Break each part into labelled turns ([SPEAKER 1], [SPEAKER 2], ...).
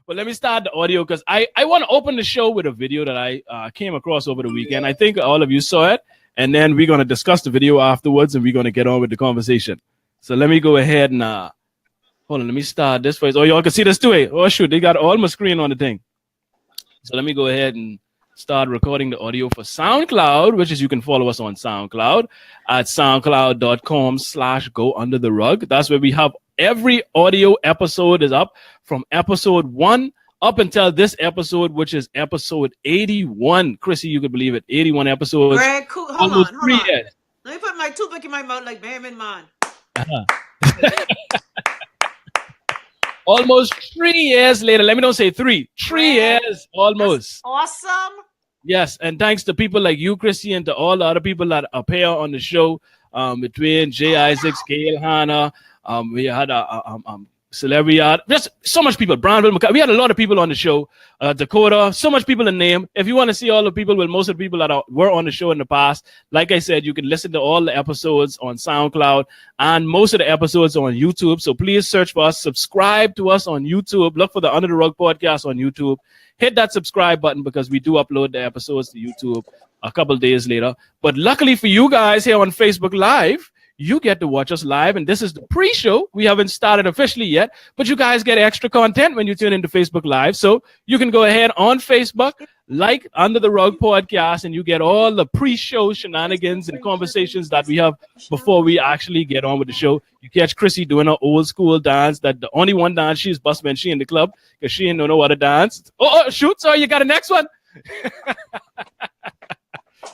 [SPEAKER 1] But let me start the audio because I want to open the show with a video that I came across over the weekend. I think all of you saw it. And then we're going to discuss the video afterwards and we're going to get on with the conversation. So let me go ahead and hold on. Let me start this first. Oh, y'all can see this too. Eh? Oh, shoot. They got all my screen on the thing. So let me go ahead and start recording the audio for SoundCloud, which is you can follow us on SoundCloud at soundcloud.com/goundertherug. That's where we have every audio episode is up from episode 1 up until this episode, which is episode 81. Chrissy, you can believe it. 81 episodes.
[SPEAKER 2] Greg, cool. Hold on. Let me put my toothpick in my mouth like Bahamas man.
[SPEAKER 1] Almost 3 years later. Let me not say 3. 3 years almost.
[SPEAKER 2] That's awesome.
[SPEAKER 1] Yes, and thanks to people like you, Chrissy, and to all the other people that appear on the show, between Jay Isaacs, Gail Hanna, we had Celebrity Art, just so much people. Brownville, we had a lot of people on the show. Dakota, so much people to name. If you want to see all the people, well, most of the people that were on the show in the past, like I said, you can listen to all the episodes on SoundCloud and most of the episodes on YouTube. So please search for us, subscribe to us on YouTube. Look for the Under the Rug podcast on YouTube. Hit that subscribe button because we do upload the episodes to YouTube a couple days later. But luckily for you guys here on Facebook Live, you get to watch us live, and this is the pre-show. We haven't started officially yet, but you guys get extra content when you tune into Facebook Live. So you can go ahead on Facebook, like Under the Rug podcast, and you get all the pre-show shenanigans and conversations that we have before we actually get on with the show. You catch Chrissy doing her old school dance, that the only one dance she's bust when she in the club because she ain't know no other dance. Oh, shoot, sorry, you got a next one.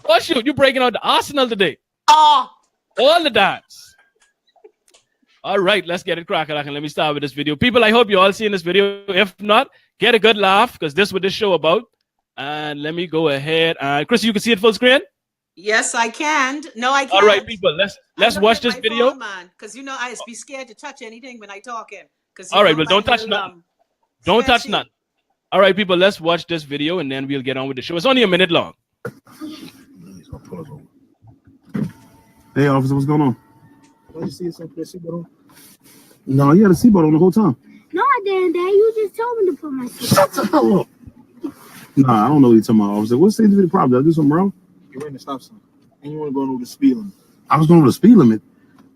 [SPEAKER 1] Oh, shoot, you breaking out the arsenal today. All the dance. All right, let's get it cracking. Let me start with this video. People, I hope you all seen this video. If not, get a good laugh because this is what this show about. And let me go ahead. Chris, you can see it full screen?
[SPEAKER 2] Yes, I can. No, I can't.
[SPEAKER 1] All right, people, let's watch this video.
[SPEAKER 2] Because you know I be scared to touch anything when I talking.
[SPEAKER 1] All right, well, don't touch nothing. Don't touch nothing. All right, people, let's watch this video and then we'll get on with the show. It's only a minute long.
[SPEAKER 3] Hey, officer, what's going on?
[SPEAKER 4] Did you see something seatbelt on?
[SPEAKER 3] No, you had a seatbelt on the whole time.
[SPEAKER 5] No, I didn't, Dad. You just told me to put my seatbelt on.
[SPEAKER 3] Shut the hell up. Nah, I don't know what you're talking about, officer. What seems to be the problem? Did I do something wrong?
[SPEAKER 4] You ran the stop sign. And you want to go over the speed limit.
[SPEAKER 3] I was going over the speed limit.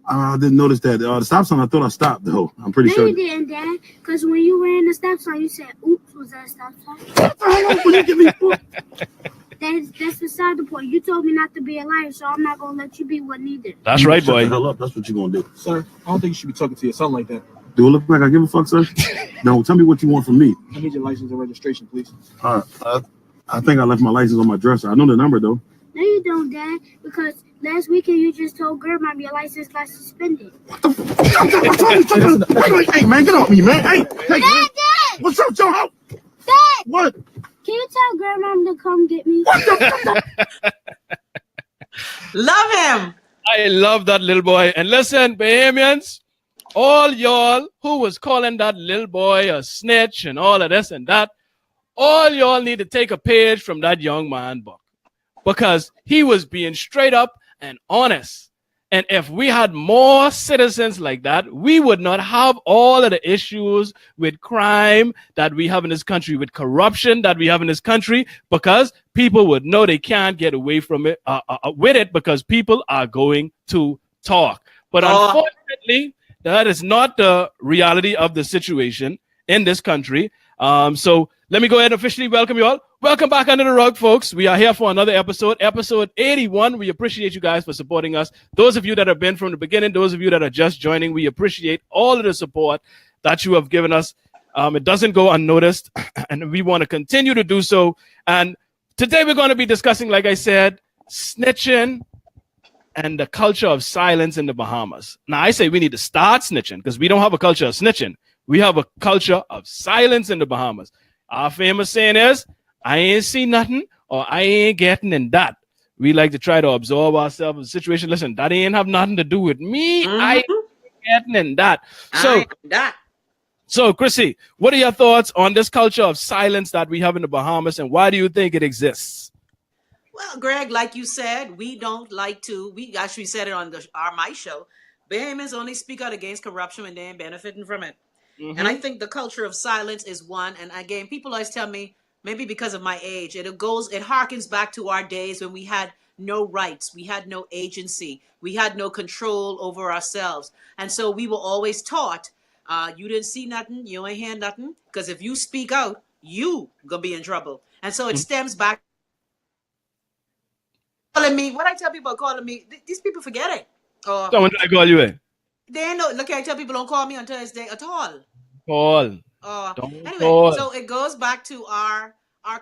[SPEAKER 3] I didn't notice that. The stop sign, I thought I stopped, though. I'm pretty sure.
[SPEAKER 5] No, you didn't, Dad. Because when you ran the stop sign, you said, oops, was that a stop sign?
[SPEAKER 3] What the hell up when you give me
[SPEAKER 5] That's beside the point. You told me not to be a liar, so I'm not going to let you be one either.
[SPEAKER 1] That's right, boy.
[SPEAKER 3] Shut the hell up. That's what you're going to do.
[SPEAKER 4] Sir, I don't think you should be talking to your son like that.
[SPEAKER 3] Do it look like I give a fuck, sir? No, tell me what you want from me.
[SPEAKER 4] I need your license and registration, please.
[SPEAKER 3] All right. I think I left my license on my dresser. I know the number, though.
[SPEAKER 5] No, you don't, Dad, because last weekend you just told Grandma your license got suspended.
[SPEAKER 3] What the fuck? Wait, hey, man, get off me, man. Hey,
[SPEAKER 5] Dad!
[SPEAKER 3] What's up, Joe?
[SPEAKER 5] Dad!
[SPEAKER 3] What?
[SPEAKER 5] Can you tell Grandma to come get me?
[SPEAKER 2] Love him.
[SPEAKER 1] I love that little boy. And listen, Bahamians, all y'all who was calling that little boy a snitch and all of this and that, all y'all need to take a page from that young man book because he was being straight up and honest. And if we had more citizens like that, we would not have all of the issues with crime that we have in this country, with corruption that we have in this country, because people would know they can't get away from it with it because people are going to talk. But unfortunately, that is not the reality of the situation in this country. So let me go ahead and officially welcome you all. Welcome back Under the Rug, folks. We are here for another episode 81. We appreciate you guys for supporting us. Those of you that have been from the beginning, those of you that are just joining, we appreciate all of the support that you have given us. It doesn't go unnoticed, and we want to continue to do so. And today we're going to be discussing, like I said, snitching and the culture of silence in the Bahamas. Now, I say we need to start snitching because we don't have a culture of snitching. We have a culture of silence in the Bahamas. Our famous saying is, I ain't see nothing or I ain't getting in that. We like to try to absorb ourselves in the situation. Listen, that ain't have nothing to do with me. I ain't getting in that. So, Chrissy, what are your thoughts on this culture of silence that we have in the Bahamas, and why do you think it exists?
[SPEAKER 2] Well, Greg, like you said, we don't like to. We actually said it on my show. Bahamians only speak out against corruption when they ain't benefiting from it. And I think the culture of silence is one. And again, people always tell me, maybe because of my age, it harkens back to our days when we had no rights, we had no agency, we had no control over ourselves. And so we were always taught, you didn't see nothing, you ain't hear nothing, because if you speak out, you gonna be in trouble. And so it stems back. Calling me, what I tell people calling me, these people forget it. Or
[SPEAKER 1] Someone try to call you in.
[SPEAKER 2] they know. Look, I tell people don't call me on Thursday at all.
[SPEAKER 1] Call.
[SPEAKER 2] Anyway,
[SPEAKER 1] call.
[SPEAKER 2] so it goes back to our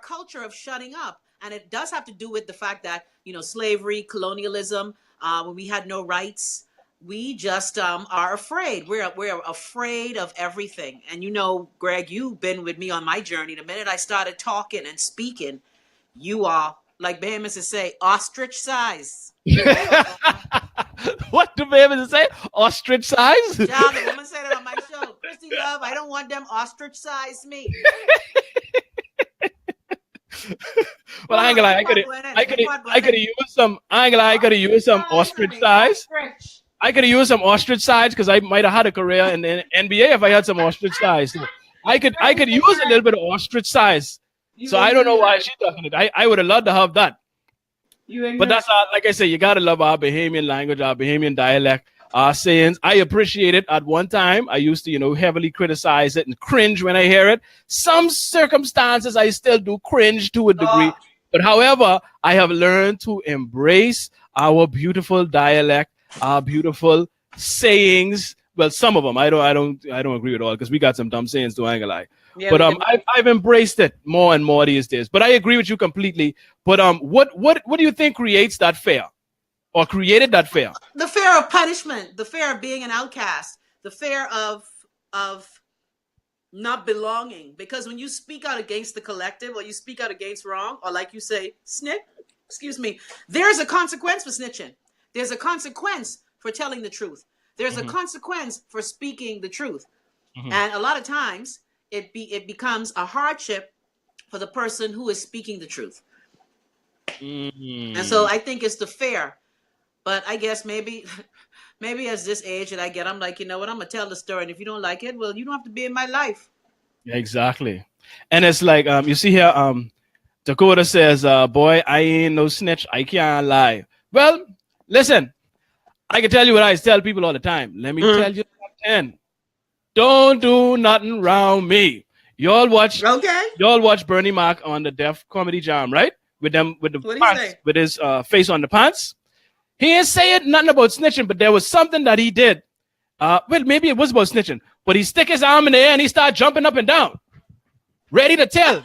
[SPEAKER 2] culture of shutting up, and it does have to do with the fact that slavery, colonialism, when we had no rights, we just are afraid. We're afraid of everything. And Greg, you've been with me on my journey. The minute I started talking and speaking, you are, like Bahamas say, ostrich size.
[SPEAKER 1] What do Bahamas say? Ostrich size?
[SPEAKER 2] Yeah, the woman said it on my show. Chrissy love, I don't want them ostrich size me.
[SPEAKER 1] Well, I ain't gonna lie, I could have used some. I ain't gonna lie, I could have used some ostrich size. I could have used some ostrich size because I might have had a career in the NBA if I had some ostrich size. I could use a little bit of ostrich size. So I don't know why she's talking it. I would have loved to have that. But that's like I say, you gotta love our Bahamian language, our Bahamian dialect, our sayings. I appreciate it. At one time, I used to, heavily criticize it and cringe when I hear it. Some circumstances, I still do cringe to a degree. But however, I have learned to embrace our beautiful dialect, our beautiful sayings. Well, some of them I don't agree with all because we got some dumb sayings too. I ain't gonna lie. Yeah, but I've embraced it more and more these days. But I agree with you completely. But what do you think creates that fear, or created that fear?
[SPEAKER 2] The fear of punishment, the fear of being an outcast, the fear of not belonging. Because when you speak out against the collective, or you speak out against wrong, or like you say, there's a consequence for snitching. There's a consequence for telling the truth. There's a consequence for speaking the truth. And a lot of times it becomes a hardship for the person who is speaking the truth. And so I think it's the fear. But I guess maybe as this age that I get, I'm like, you know what, I'm going to tell the story. And if you don't like it, well, you don't have to be in my life.
[SPEAKER 1] Yeah, exactly. And it's like, you see here, Dakota says, boy, I ain't no snitch. I can't lie. Well, listen, I can tell you what I tell people all the time. Let me tell you something. Don't do nothing around me. Y'all watch Bernie Mac on the Def Comedy Jam, right? With the pants, with his face on the pants. He ain't saying nothing about snitching, but there was something that he did. Well, maybe it was about snitching, but he stick his arm in the air and he started jumping up and down, ready to tell.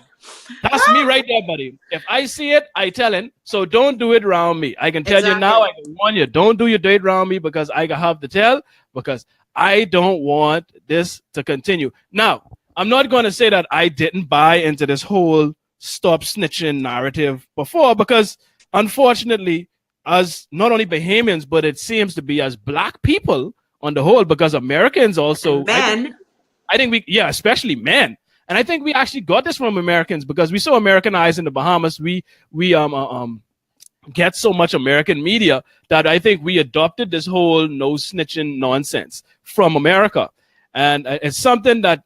[SPEAKER 1] That's me right there, buddy. If I see it, I tell him. So don't do it around me. I can tell you now, I can warn you, don't do your date around me because I have to tell, because I don't want this to continue. Now, I'm not going to say that I didn't buy into this whole stop snitching narrative before, because unfortunately, as not only Bahamians, but it seems to be as Black people on the whole, because Americans also,
[SPEAKER 2] men.
[SPEAKER 1] I think especially men. And I think we actually got this from Americans because we so Americanized in the Bahamas. We get so much American media that I think we adopted this whole no snitching nonsense from America. And it's something that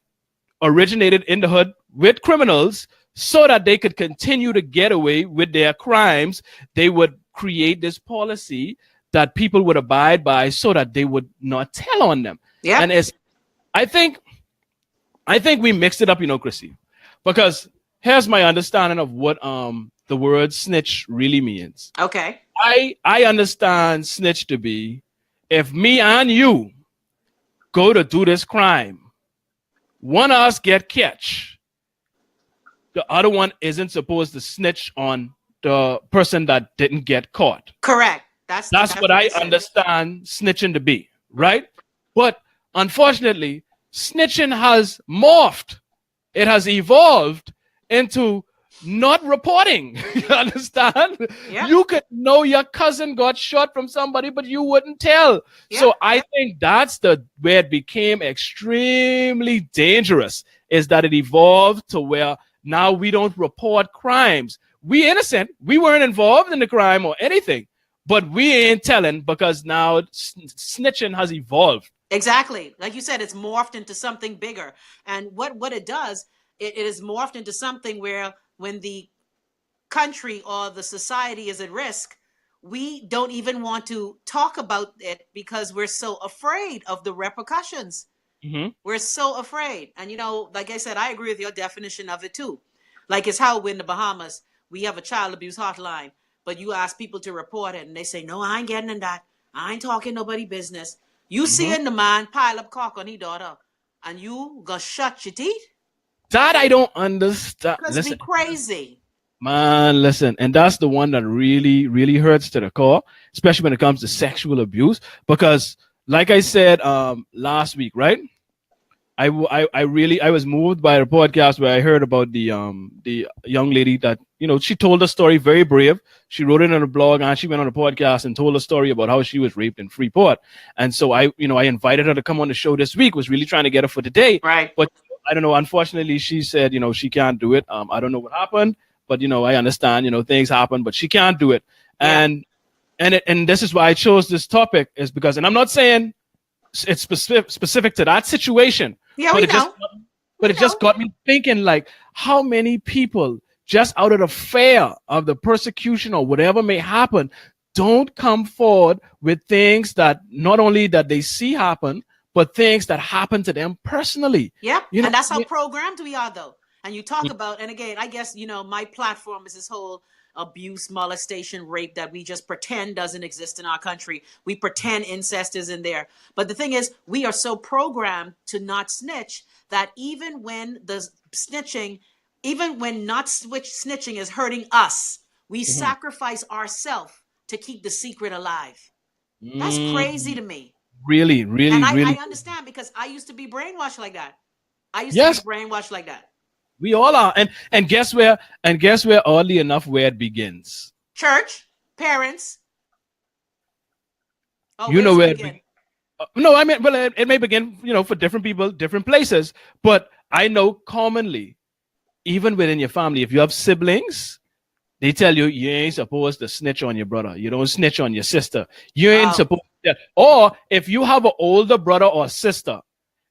[SPEAKER 1] originated in the hood with criminals so that they could continue to get away with their crimes. They would create this policy that people would abide by so that they would not tell on them. Yeah. And I think we mixed it up, Chrissy, because here's my understanding of what the word snitch really means.
[SPEAKER 2] Okay.
[SPEAKER 1] I understand snitch to be if me and you go to do this crime, one of us get catch, the other one isn't supposed to snitch on the person that didn't get caught.
[SPEAKER 2] Correct. That's
[SPEAKER 1] what I understand snitching to be, right? But unfortunately, snitching has morphed. It has evolved into not reporting. You understand? Yeah. You could know your cousin got shot from somebody, but you wouldn't tell. Yeah. So I think that's where it became extremely dangerous, is that it evolved to where now we don't report crimes. We innocent. We weren't involved in the crime or anything, but we ain't telling because now snitching has evolved.
[SPEAKER 2] Exactly. Like you said, it's morphed into something bigger. And what it does, it is morphed into something where when the country or the society is at risk, we don't even want to talk about it because we're so afraid of the repercussions.
[SPEAKER 1] Mm-hmm.
[SPEAKER 2] We're so afraid. And, like I said, I agree with your definition of it too. Like it's how in the Bahamas, we have a child abuse hotline, but you ask people to report it and they say, no, I ain't getting in that. I ain't talking nobody business. You
[SPEAKER 1] Mm-hmm.
[SPEAKER 2] seeing the man pile up cock on his daughter and you gonna shut your teeth?
[SPEAKER 1] That I don't understand.
[SPEAKER 2] Because be
[SPEAKER 1] Listen,
[SPEAKER 2] crazy.
[SPEAKER 1] man, listen, and that's the one that really, really hurts to the core, especially when it comes to sexual abuse. Because, like I said last week, right? I was moved by a podcast where I heard about the young lady that she told a story, very brave. She wrote it on a blog and she went on a podcast and told a story about how she was raped in Freeport. And so I invited her to come on the show this week. Was really trying to get her for today,
[SPEAKER 2] Right.
[SPEAKER 1] but I don't know. Unfortunately, she said she can't do it. I don't know what happened, but I understand things happen, but she can't do it.
[SPEAKER 2] Yeah.
[SPEAKER 1] And this is why I chose this topic is because, and I'm not saying it's specific to that situation.
[SPEAKER 2] Yeah,
[SPEAKER 1] but
[SPEAKER 2] we
[SPEAKER 1] it just
[SPEAKER 2] know.
[SPEAKER 1] but it just got me thinking, like, how many people just out of the fear of the persecution or whatever may happen don't come forward with things that not only that they see happen, but things that happen to them personally.
[SPEAKER 2] Yep.
[SPEAKER 1] You know,
[SPEAKER 2] And that's how programmed we are, though. And you talk about, and again, I guess, my platform is this whole abuse, molestation, rape that we just pretend doesn't exist in our country. We pretend incest is in there. But the thing is, we are so programmed to not snitch that even when the snitching, even when not snitching is hurting us, we sacrifice ourselves to keep the secret alive. That's crazy to me.
[SPEAKER 1] Really, really,
[SPEAKER 2] And
[SPEAKER 1] really.
[SPEAKER 2] I understand because I used to be brainwashed like that. I used
[SPEAKER 1] Yes.
[SPEAKER 2] to be brainwashed like that.
[SPEAKER 1] We all are. And guess where? And guess where? Oddly enough, where it begins.
[SPEAKER 2] Church, parents. Oh,
[SPEAKER 1] You know
[SPEAKER 2] where
[SPEAKER 1] where
[SPEAKER 2] does it begin?
[SPEAKER 1] No, I mean, well, it may begin, for different people, different places. But I know commonly, even within your family, if you have siblings, they tell you you ain't supposed to snitch on your brother. You don't snitch on your sister. You ain't
[SPEAKER 2] Oh.
[SPEAKER 1] supposed to. Or if you have an older brother or sister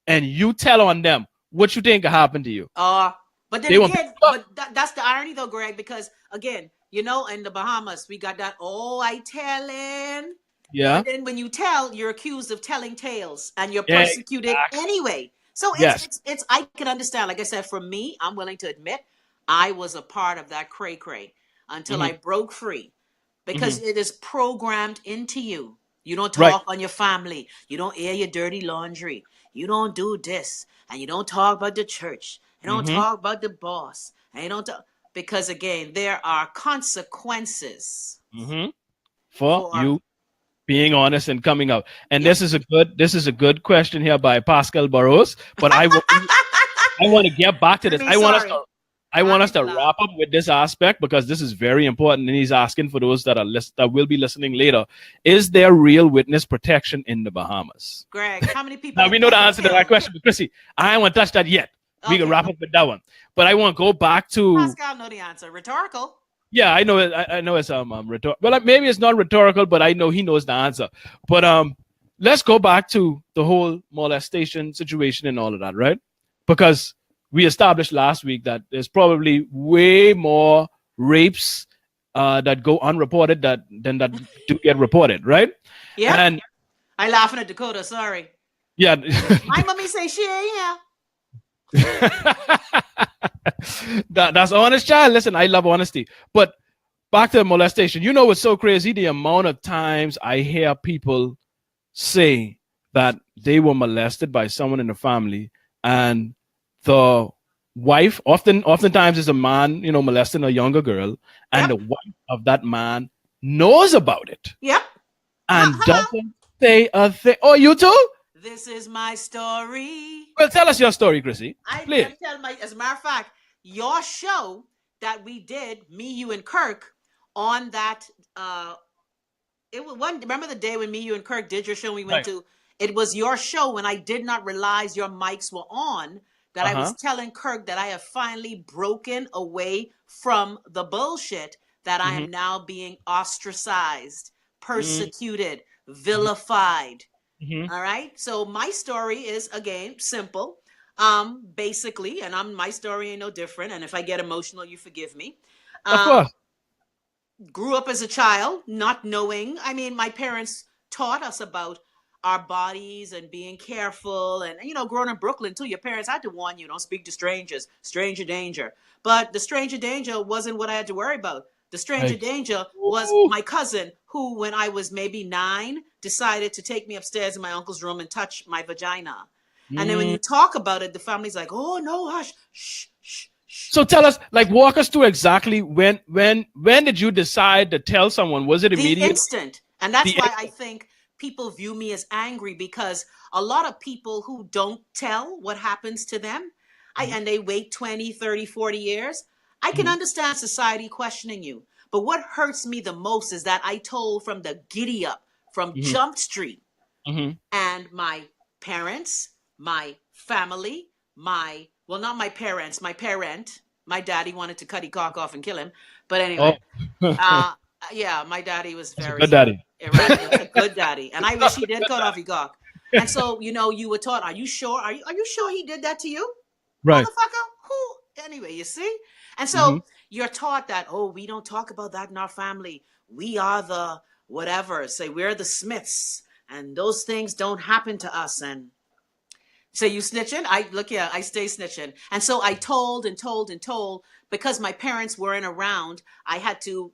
[SPEAKER 1] and you tell on them, what you think will happen to you?
[SPEAKER 2] But
[SPEAKER 1] They
[SPEAKER 2] then
[SPEAKER 1] won't
[SPEAKER 2] again,
[SPEAKER 1] pick you up.
[SPEAKER 2] but that's the irony though, Greg, because again, in the Bahamas, we got that, I telling.
[SPEAKER 1] Yeah.
[SPEAKER 2] But then when you tell, you're accused of telling tales and you're
[SPEAKER 1] Yeah,
[SPEAKER 2] persecuted
[SPEAKER 1] exactly.
[SPEAKER 2] anyway. So
[SPEAKER 1] Yes.
[SPEAKER 2] it's I can understand. Like I said, for me, I'm willing to admit I was a part of that cray until I broke free. Because it is programmed into you. You don't
[SPEAKER 1] Right.
[SPEAKER 2] talk on your family. You don't air your dirty laundry. You don't do this. And you don't talk about the church. You don't talk about the boss. And you don't talk, because again, there are consequences
[SPEAKER 1] For
[SPEAKER 2] for
[SPEAKER 1] you being honest and coming out. And this is a good question here by Pascal Barros. But I want to get back to this. I want us to wrap up with this aspect because this is very important. And he's asking for those that will be listening later. Is there real witness protection in the Bahamas?
[SPEAKER 2] Greg, how many people?
[SPEAKER 1] Now we know the answer to that question, but Chrissy, I don't want to touch that yet. We can wrap up with that one. But I want to go back to
[SPEAKER 2] Pascal know the answer. Rhetorical.
[SPEAKER 1] Yeah, I know it. I know it's rhetorical. Well, maybe it's not rhetorical, but I know he knows the answer. But let's go back to the whole molestation situation and all of that, right? Because we established last week that there's probably way more rapes that go unreported than that do get reported, right?
[SPEAKER 2] Yeah.
[SPEAKER 1] And
[SPEAKER 2] I laughing at Dakota. Sorry.
[SPEAKER 1] yeah.
[SPEAKER 2] My mommy say she ain't here.
[SPEAKER 1] That's honest, child. Listen, I love honesty. But back to the molestation. What's so crazy? The amount of times I hear people say that they were molested by someone in the family, and the wife, oftentimes is a man, molesting a younger girl, and the wife of that man knows about it.
[SPEAKER 2] Yep.
[SPEAKER 1] And doesn't say a thing. Oh, you too?
[SPEAKER 2] This is my story.
[SPEAKER 1] Well, tell us your story, Chrissy. Please.
[SPEAKER 2] I tell as a matter of fact, your show that we did, me, you, and Kirk, on that it was one. Remember the day when me, you, and Kirk did your show? We went to. It was your show when I did not realize your mics were on. That I was telling Kirk that I have finally broken away from the bullshit. That I am now being ostracized, persecuted, vilified.
[SPEAKER 1] Mhm.
[SPEAKER 2] All right. So my story is again simple. Basically, and my story ain't no different. And if I get emotional, you forgive me.
[SPEAKER 1] Of
[SPEAKER 2] Um,
[SPEAKER 1] course.
[SPEAKER 2] grew up as a child, not knowing. I mean, my parents taught us about our bodies and being careful. And, growing in Brooklyn, too, your parents had to warn you, don't speak to strangers, stranger danger. But the stranger danger wasn't what I had to worry about. The stranger
[SPEAKER 1] Right.
[SPEAKER 2] danger was
[SPEAKER 1] Ooh.
[SPEAKER 2] my cousin, who, when I was maybe 9, decided to take me upstairs in my uncle's room and touch my vagina. And then when
[SPEAKER 1] Mm.
[SPEAKER 2] you talk about it, the family's like, oh, no, hush, shh, shh, shh.
[SPEAKER 1] So tell us, like, walk us through exactly when did you decide to tell someone? Was it
[SPEAKER 2] The
[SPEAKER 1] immediate?
[SPEAKER 2] instant. And that's
[SPEAKER 1] The
[SPEAKER 2] why I think people view me as angry, because a lot of people who don't tell what happens to them,
[SPEAKER 1] Mhm,
[SPEAKER 2] and they wait 20, 30, 40 years, I can
[SPEAKER 1] mhm,
[SPEAKER 2] understand society questioning you. But what hurts me the most is that I told from the giddy up, from
[SPEAKER 1] mhm,
[SPEAKER 2] Jump Street,
[SPEAKER 1] mhm.
[SPEAKER 2] and my parents, my family, well, not my parents, my parent, my daddy wanted to cut his cock off and kill him. But
[SPEAKER 1] Oh,
[SPEAKER 2] anyway,
[SPEAKER 1] that's
[SPEAKER 2] uh, yeah, my daddy was
[SPEAKER 1] a good
[SPEAKER 2] very
[SPEAKER 1] daddy.
[SPEAKER 2] erratic. That's a good daddy, and I wish he did cut off his cock. And so, you were taught. Are you sure? Are you sure he did that to you,
[SPEAKER 1] Right.
[SPEAKER 2] motherfucker? Who? Anyway, you see. And
[SPEAKER 1] Hmm.
[SPEAKER 2] so you're taught that. Oh, we don't talk about that in our family. We are the whatever. Say we're the Smiths, and those things don't happen to us. And so you snitching? I look, yeah, I stay snitching. And so I told and told and told, because my parents weren't around. I had to,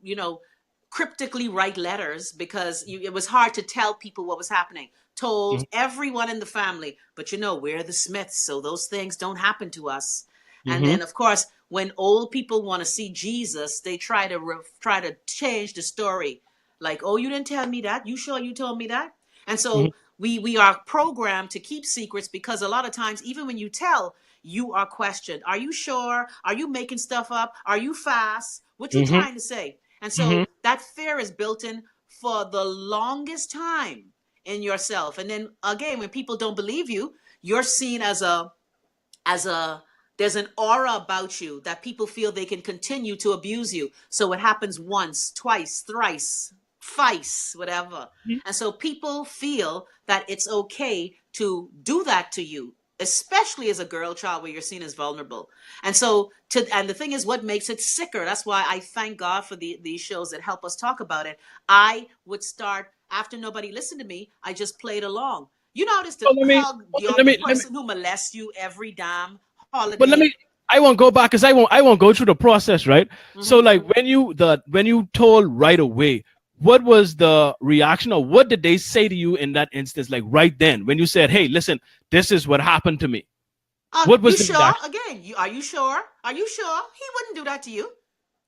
[SPEAKER 2] cryptically write letters, because it was hard to tell people what was happening. Told everyone in the family, but we're the Smiths, so those things don't happen to us. And
[SPEAKER 1] Hmm.
[SPEAKER 2] then, of course, when old people want to see Jesus, they try to change the story. Like, oh, you didn't tell me that. You sure you told me that? And
[SPEAKER 1] Hmm.
[SPEAKER 2] so we are programmed to keep secrets, because a lot of times, even when you tell, you are questioned. Are you sure? Are you making stuff up? Are you fast? What you
[SPEAKER 1] Hmm.
[SPEAKER 2] trying to say? And
[SPEAKER 1] Hmm.
[SPEAKER 2] so that fear is built in for the longest time in yourself. And then again, when people don't believe you, you're seen as a there's an aura about you that people feel they can continue to abuse you. So it happens once, twice, thrice, twice, whatever. And so people feel that it's okay to do that to you, especially as a girl child, where you're seen as vulnerable. And so and the thing is, what makes it sicker, that's why I thank God for these shows that help us talk about it. I would start, after nobody listened to me, I just played along. You notice
[SPEAKER 1] But let me,
[SPEAKER 2] how
[SPEAKER 1] let
[SPEAKER 2] the
[SPEAKER 1] me, let me,
[SPEAKER 2] person who molests you every damn
[SPEAKER 1] but let
[SPEAKER 2] holiday.
[SPEAKER 1] me. I won't go back because I won't go through the process, right? So,
[SPEAKER 2] Hmm.
[SPEAKER 1] like, when you told right away, what was the reaction, or what did they say to you in that instance, like right then when you said, "Hey, listen, this is what happened to me." What was
[SPEAKER 2] You
[SPEAKER 1] the
[SPEAKER 2] sure?
[SPEAKER 1] reaction?
[SPEAKER 2] Again, are you sure? Are you sure? He wouldn't do that to you.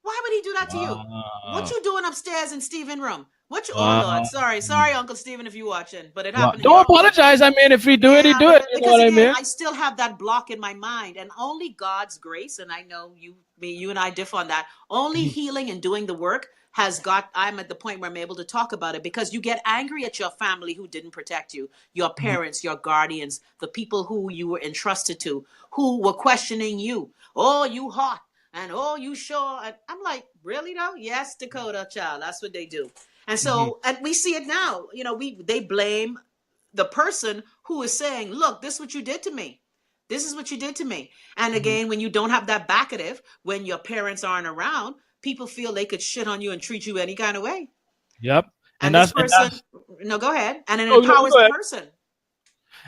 [SPEAKER 2] Why would he do that to you? What
[SPEAKER 1] Wow.
[SPEAKER 2] you doing upstairs in Stephen room? What you? Oh Lord,
[SPEAKER 1] Wow.
[SPEAKER 2] sorry, Uncle Stephen, if you watching, but it
[SPEAKER 1] Wow.
[SPEAKER 2] happened in
[SPEAKER 1] Don't
[SPEAKER 2] your home.
[SPEAKER 1] apologize. I mean, if we do it, he
[SPEAKER 2] Yeah,
[SPEAKER 1] do
[SPEAKER 2] but
[SPEAKER 1] it. You know
[SPEAKER 2] because
[SPEAKER 1] what I
[SPEAKER 2] again,
[SPEAKER 1] mean?
[SPEAKER 2] I still have that block in my mind, and only God's grace, and I know you and I differ on that. Only
[SPEAKER 1] Mhm,
[SPEAKER 2] healing and doing the work has got. I'm at the point where I'm able to talk about it, because you get angry at your family who didn't protect you, your
[SPEAKER 1] mhm,
[SPEAKER 2] parents, your guardians, the people who you were entrusted to, who were questioning you. Oh, you hot, and oh, you sure? And I'm like, really though? Yes, Dakota child. That's what they do. And
[SPEAKER 1] mhm,
[SPEAKER 2] so, and we see it now. They blame the person who is saying, look, this is what you did to me. This is what you did to me. And
[SPEAKER 1] mhm.
[SPEAKER 2] again, when you don't have that backative, when your parents aren't around, people feel they could shit on you and treat you any kind of way.
[SPEAKER 1] Yep. And
[SPEAKER 2] And this
[SPEAKER 1] that's and
[SPEAKER 2] person,
[SPEAKER 1] that's.
[SPEAKER 2] no, go ahead. And it
[SPEAKER 1] Oh no, you
[SPEAKER 2] empowers
[SPEAKER 1] go
[SPEAKER 2] the
[SPEAKER 1] ahead.
[SPEAKER 2] person.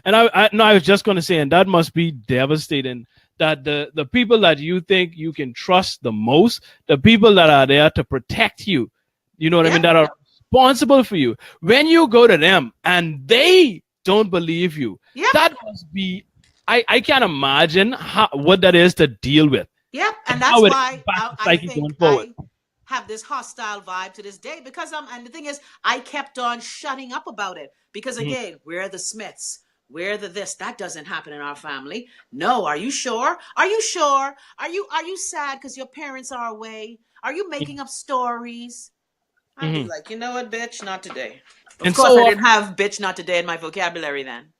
[SPEAKER 1] And I no, I was just going to say, and that must be devastating. That the people that you think you can trust the most, the people that are there to protect you, you know what I mean,
[SPEAKER 2] Yep.
[SPEAKER 1] that are responsible for you. When you go to them and they don't believe you,
[SPEAKER 2] Yep.
[SPEAKER 1] that must be. I can't imagine what that is to deal with
[SPEAKER 2] Yep. And
[SPEAKER 1] and
[SPEAKER 2] that's
[SPEAKER 1] how it
[SPEAKER 2] why
[SPEAKER 1] impacts the
[SPEAKER 2] I
[SPEAKER 1] psyche
[SPEAKER 2] think
[SPEAKER 1] going forward.
[SPEAKER 2] I have this hostile vibe to this day, because and the thing is, I kept on shutting up about it, because
[SPEAKER 1] Mhm,
[SPEAKER 2] again, we're the Smiths. We're the this. That doesn't happen in our family. No, are you sure? Are you sure? Are you sad because your parents are away? Are you
[SPEAKER 1] mhm,
[SPEAKER 2] making up stories? I'd be
[SPEAKER 1] mhm.
[SPEAKER 2] like, you know what, bitch, not today. Of
[SPEAKER 1] And
[SPEAKER 2] course,
[SPEAKER 1] so
[SPEAKER 2] I
[SPEAKER 1] often,
[SPEAKER 2] didn't have bitch not today in my vocabulary then.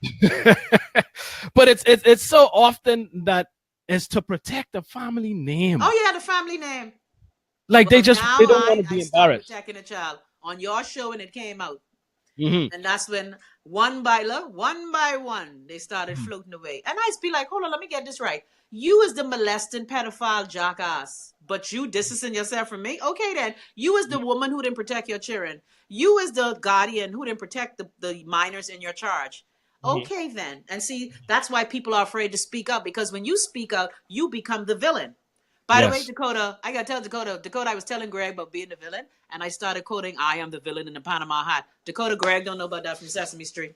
[SPEAKER 1] but it's so often that it's to protect the family name.
[SPEAKER 2] Oh yeah, the family name.
[SPEAKER 1] Like
[SPEAKER 2] Well,
[SPEAKER 1] they
[SPEAKER 2] now
[SPEAKER 1] don't want to
[SPEAKER 2] I
[SPEAKER 1] be
[SPEAKER 2] stopped
[SPEAKER 1] embarrassed.
[SPEAKER 2] protecting a child on your show, and it came out.
[SPEAKER 1] Mm-hmm.
[SPEAKER 2] And that's when one by one, they started floating away. And I'd be like, hold on, let me get this right. You is the molesting pedophile jackass, but you distancing yourself from me? Okay, then. You is the woman who didn't protect your children. You is the guardian who didn't protect the minors in your charge.
[SPEAKER 1] Mm-hmm.
[SPEAKER 2] Okay, then. And see, that's why people are afraid to speak up, because when you speak up, you become the villain. By the way,
[SPEAKER 1] Yes.
[SPEAKER 2] Dakota, I gotta tell Dakota, I was telling Greg about being the villain, and I started quoting "I am the villain" in the Panama hat. Dakota, Greg don't know about that from Sesame Street.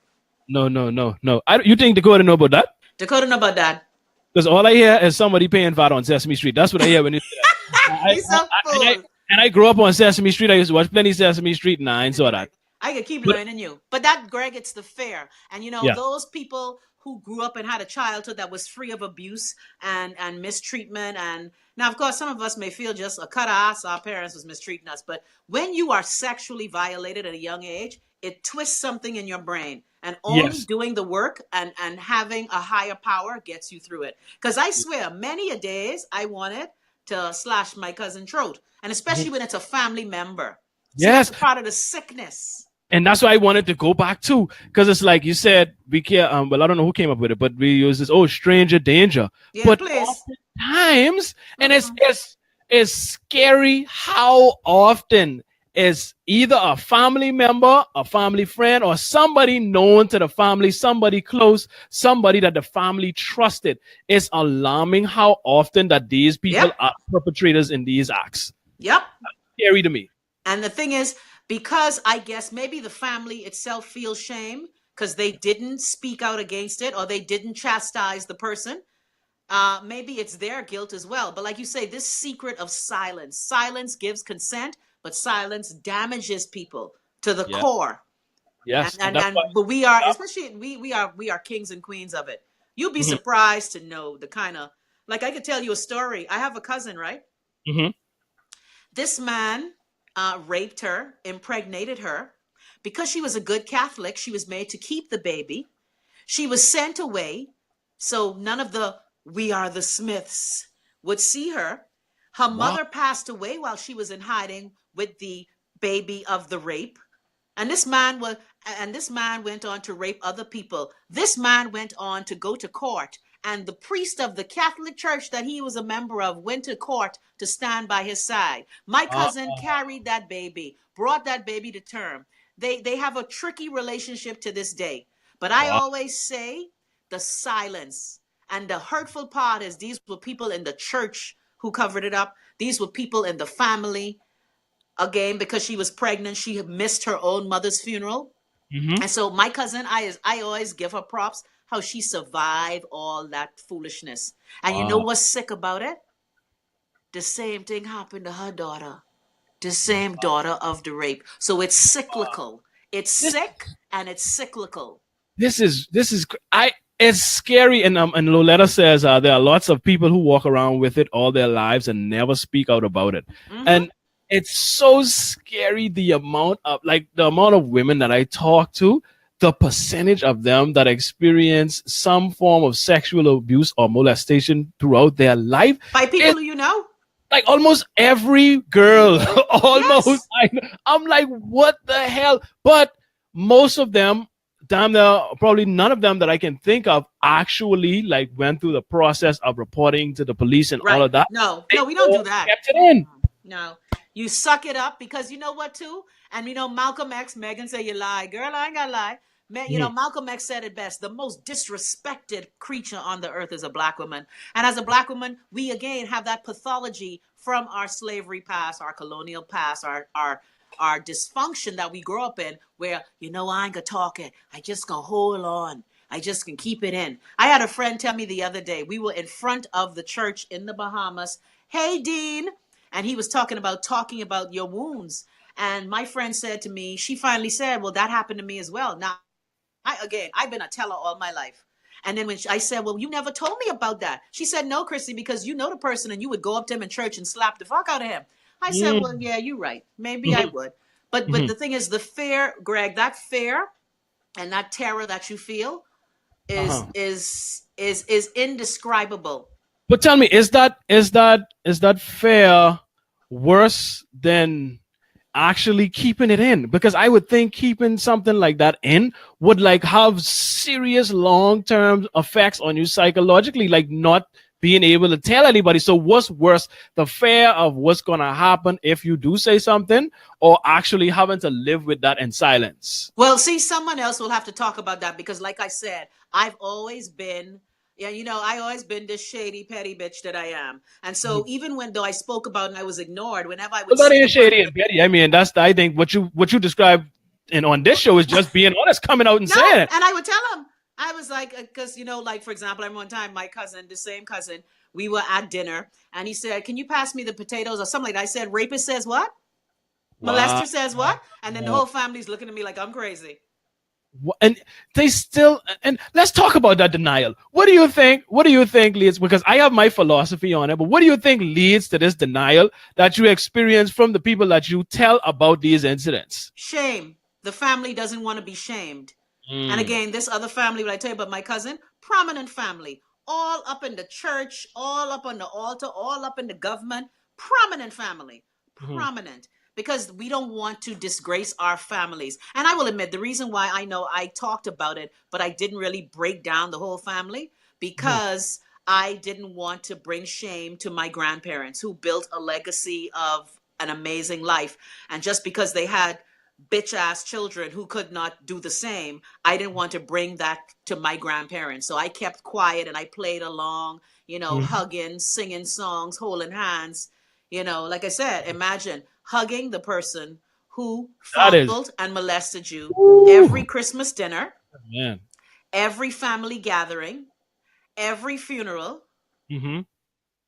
[SPEAKER 1] No, no, no, no. You think Dakota know about that?
[SPEAKER 2] Dakota know about that.
[SPEAKER 1] Because all I hear is somebody paying VAT on Sesame Street. That's what I hear when you say that.
[SPEAKER 2] He's a fool.
[SPEAKER 1] And I grew up on Sesame Street. I used to watch plenty Sesame Street, and I ain't saw that.
[SPEAKER 2] I could keep
[SPEAKER 1] But
[SPEAKER 2] learning you. But that, Greg, it's the fair. And
[SPEAKER 1] yeah,
[SPEAKER 2] those people who grew up and had a childhood that was free of abuse and mistreatment. And now, of course, some of us may feel just a cut ass, our parents was mistreating us. But when you are sexually violated at a young age, it twists something in your brain. And only
[SPEAKER 1] yes,
[SPEAKER 2] doing the work and having a higher power gets you through it. Because I swear, many a days I wanted to slash my cousin's throat. And especially when it's a family member. See,
[SPEAKER 1] yes.
[SPEAKER 2] that's part of the sickness.
[SPEAKER 1] And that's why I wanted to go back to, because it's like you said, we can't. Well, I don't know who came up with it, but we use this. Oh, stranger danger.
[SPEAKER 2] Yeah,
[SPEAKER 1] But
[SPEAKER 2] please.
[SPEAKER 1] oftentimes, and it's scary how often is either a family member, a family friend, or somebody known to the family, somebody close, somebody that the family trusted. It's alarming how often that these people
[SPEAKER 2] Yep.
[SPEAKER 1] are perpetrators in these acts.
[SPEAKER 2] Yep.
[SPEAKER 1] Scary to me.
[SPEAKER 2] And the thing is, because I guess maybe the family itself feels shame because they didn't speak out against it or they didn't chastise the person. Maybe it's their guilt as well. But like you say, this secret of silence gives consent, but silence damages people to the
[SPEAKER 1] Yeah.
[SPEAKER 2] core.
[SPEAKER 1] Yes.
[SPEAKER 2] And
[SPEAKER 1] that's why.
[SPEAKER 2] but we are, especially we are kings and queens of it. You'll be
[SPEAKER 1] Mhm.
[SPEAKER 2] surprised to know the kind of, like, I could tell you a story. I have a cousin, right?
[SPEAKER 1] Mhm.
[SPEAKER 2] This man raped her, impregnated her. Because she was a good Catholic, she was made to keep the baby. She was sent away, so none of the "we are the Smiths" would see her. Her
[SPEAKER 1] Wow.
[SPEAKER 2] mother passed away while she was in hiding with the baby of the rape. And this man went on to rape other people. This man went on to go to court, and the priest of the Catholic Church that he was a member of went to court to stand by his side. My cousin carried that baby, brought that baby to term. They have a tricky relationship to this day. But I
[SPEAKER 1] Wow.
[SPEAKER 2] always say the silence and the hurtful part is these were people in the church who covered it up. These were people in the family. Again, because she was pregnant, she had missed her own mother's funeral.
[SPEAKER 1] Mhm.
[SPEAKER 2] And so my cousin, I always give her props how she survived all that foolishness. And you know
[SPEAKER 1] Wow.
[SPEAKER 2] what's sick about it? The same thing happened to her daughter, the same daughter of the rape. So it's cyclical. It's sick and it's cyclical.
[SPEAKER 1] This is it's scary. And Loletta says there are lots of people who walk around with it all their lives and never speak out about it.
[SPEAKER 2] Mhm.
[SPEAKER 1] And it's so scary the amount of women that I talk to, the percentage of them that experience some form of sexual abuse or molestation throughout their life.
[SPEAKER 2] By people
[SPEAKER 1] It's
[SPEAKER 2] who you know?
[SPEAKER 1] like almost every girl, almost.
[SPEAKER 2] Yes.
[SPEAKER 1] I'm like, what the hell? But most of them, damn near, probably none of them that I can think of actually like went through the process of reporting to the police and all of that.
[SPEAKER 2] No,
[SPEAKER 1] They
[SPEAKER 2] we don't do
[SPEAKER 1] all
[SPEAKER 2] that.
[SPEAKER 1] kept it in.
[SPEAKER 2] No. You suck it up because you know what too? And Malcolm X, Megan said you lie. Girl, I ain't gonna lie. Man, Malcolm X said it best. The most disrespected creature on the earth is a black woman. And as a black woman, we again have that pathology from our slavery past, our colonial past, our dysfunction that we grow up in, where I ain't gonna talk it. I just gonna hold on. I just can keep it in. I had a friend tell me the other day, we were in front of the church in the Bahamas. Hey, Dean. And he was talking about your wounds. And my friend said to me, she finally said, well, that happened to me as well. Now, I've been a teller all my life. And then I said, well, you never told me about that. She said, no, Chrissy, because you know the person and you would go up to him in church and slap the fuck out of him. I said, well, yeah, you're right. Maybe I would. But the thing is, the fear, Greg, that fear and that terror that you feel is indescribable.
[SPEAKER 1] But tell me, is that fair worse than actually keeping it in, because I would think keeping something like that in would like have serious long-term effects on you psychologically, like not being able to tell anybody. So what's worse, the fear of what's going to happen if you do say something, or actually having to live with that in silence?
[SPEAKER 2] Well, see, someone else will have to talk about that because, like I said, I've always been, yeah, I always been this shady, petty bitch that I am. And so, even when though I spoke about and I was ignored, whenever I
[SPEAKER 1] Well,
[SPEAKER 2] would
[SPEAKER 1] that
[SPEAKER 2] see
[SPEAKER 1] ain't
[SPEAKER 2] the person,
[SPEAKER 1] shady and petty. I mean, I think what you described in on this show is just being honest, coming out and
[SPEAKER 2] no,
[SPEAKER 1] saying it.
[SPEAKER 2] and I would tell them, I was like, because like for example, I remember one time my cousin, the same cousin, we were at dinner, and he said, "Can you pass me the potatoes or something like that?" I said, "Rapist says what?
[SPEAKER 1] Wow.
[SPEAKER 2] Molester says what?" And then the whole family's looking at me like I'm crazy.
[SPEAKER 1] And they still, and let's talk about that denial. What do you think leads, because I have my philosophy on it, but what do you think leads to this denial that you experience from the people that you tell about these incidents?
[SPEAKER 2] Shame. The family doesn't want to be shamed. And again, this other family, what I tell you about my cousin, prominent family, all up in the church, all up on the altar, all up in the government, prominent family, prominent, because we don't want to disgrace our families. And I will admit, the reason why I know I talked about it, but I didn't really break down the whole family, because I didn't want to bring shame to my grandparents who built a legacy of an amazing life. And just because they had bitch ass children who could not do the same, I didn't want to bring that to my grandparents. So I kept quiet and I played along, hugging, singing songs, holding hands. Like I said, imagine hugging the person who
[SPEAKER 1] That is,
[SPEAKER 2] fondled and molested you
[SPEAKER 1] woo,
[SPEAKER 2] every Christmas dinner,
[SPEAKER 1] man.
[SPEAKER 2] every family gathering, every funeral.
[SPEAKER 1] Hmm.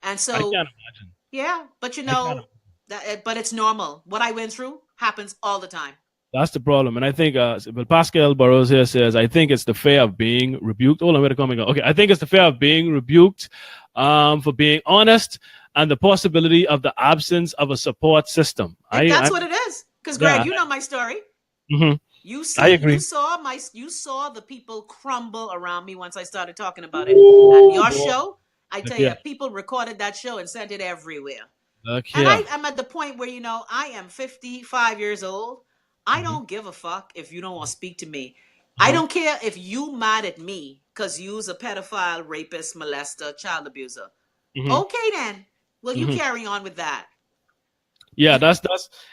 [SPEAKER 2] And
[SPEAKER 1] I
[SPEAKER 2] so,
[SPEAKER 1] can't imagine.
[SPEAKER 2] yeah, but
[SPEAKER 1] I can't.
[SPEAKER 2] but it's normal. What I went through happens all the time.
[SPEAKER 1] That's the problem. And I think, well, Pascal Burrows here says, I think it's the fear of being rebuked. Hold on, where the comment go? Okay, I think it's the fear of being rebuked for being honest, and the possibility of the absence of a support system.
[SPEAKER 2] That's what it is. Because
[SPEAKER 1] Yeah,
[SPEAKER 2] Greg, you know my story.
[SPEAKER 1] mhm,
[SPEAKER 2] You
[SPEAKER 1] I
[SPEAKER 2] see,
[SPEAKER 1] agree.
[SPEAKER 2] you saw the people crumble around me once I started talking about it. And your
[SPEAKER 1] Boy,
[SPEAKER 2] show, I
[SPEAKER 1] look
[SPEAKER 2] tell you,
[SPEAKER 1] here,
[SPEAKER 2] people recorded that show and sent it everywhere.
[SPEAKER 1] look
[SPEAKER 2] And
[SPEAKER 1] here.
[SPEAKER 2] I'm at the point where, I am 55 years old. I
[SPEAKER 1] Hmm.
[SPEAKER 2] don't give a fuck if you don't want to speak to me. I
[SPEAKER 1] Uh-huh.
[SPEAKER 2] don't care if you mad at me because you's a pedophile, rapist, molester, child abuser.
[SPEAKER 1] Hmm.
[SPEAKER 2] Okay then. Well, you
[SPEAKER 1] Hmm.
[SPEAKER 2] carry on with that.
[SPEAKER 1] Yeah, that's,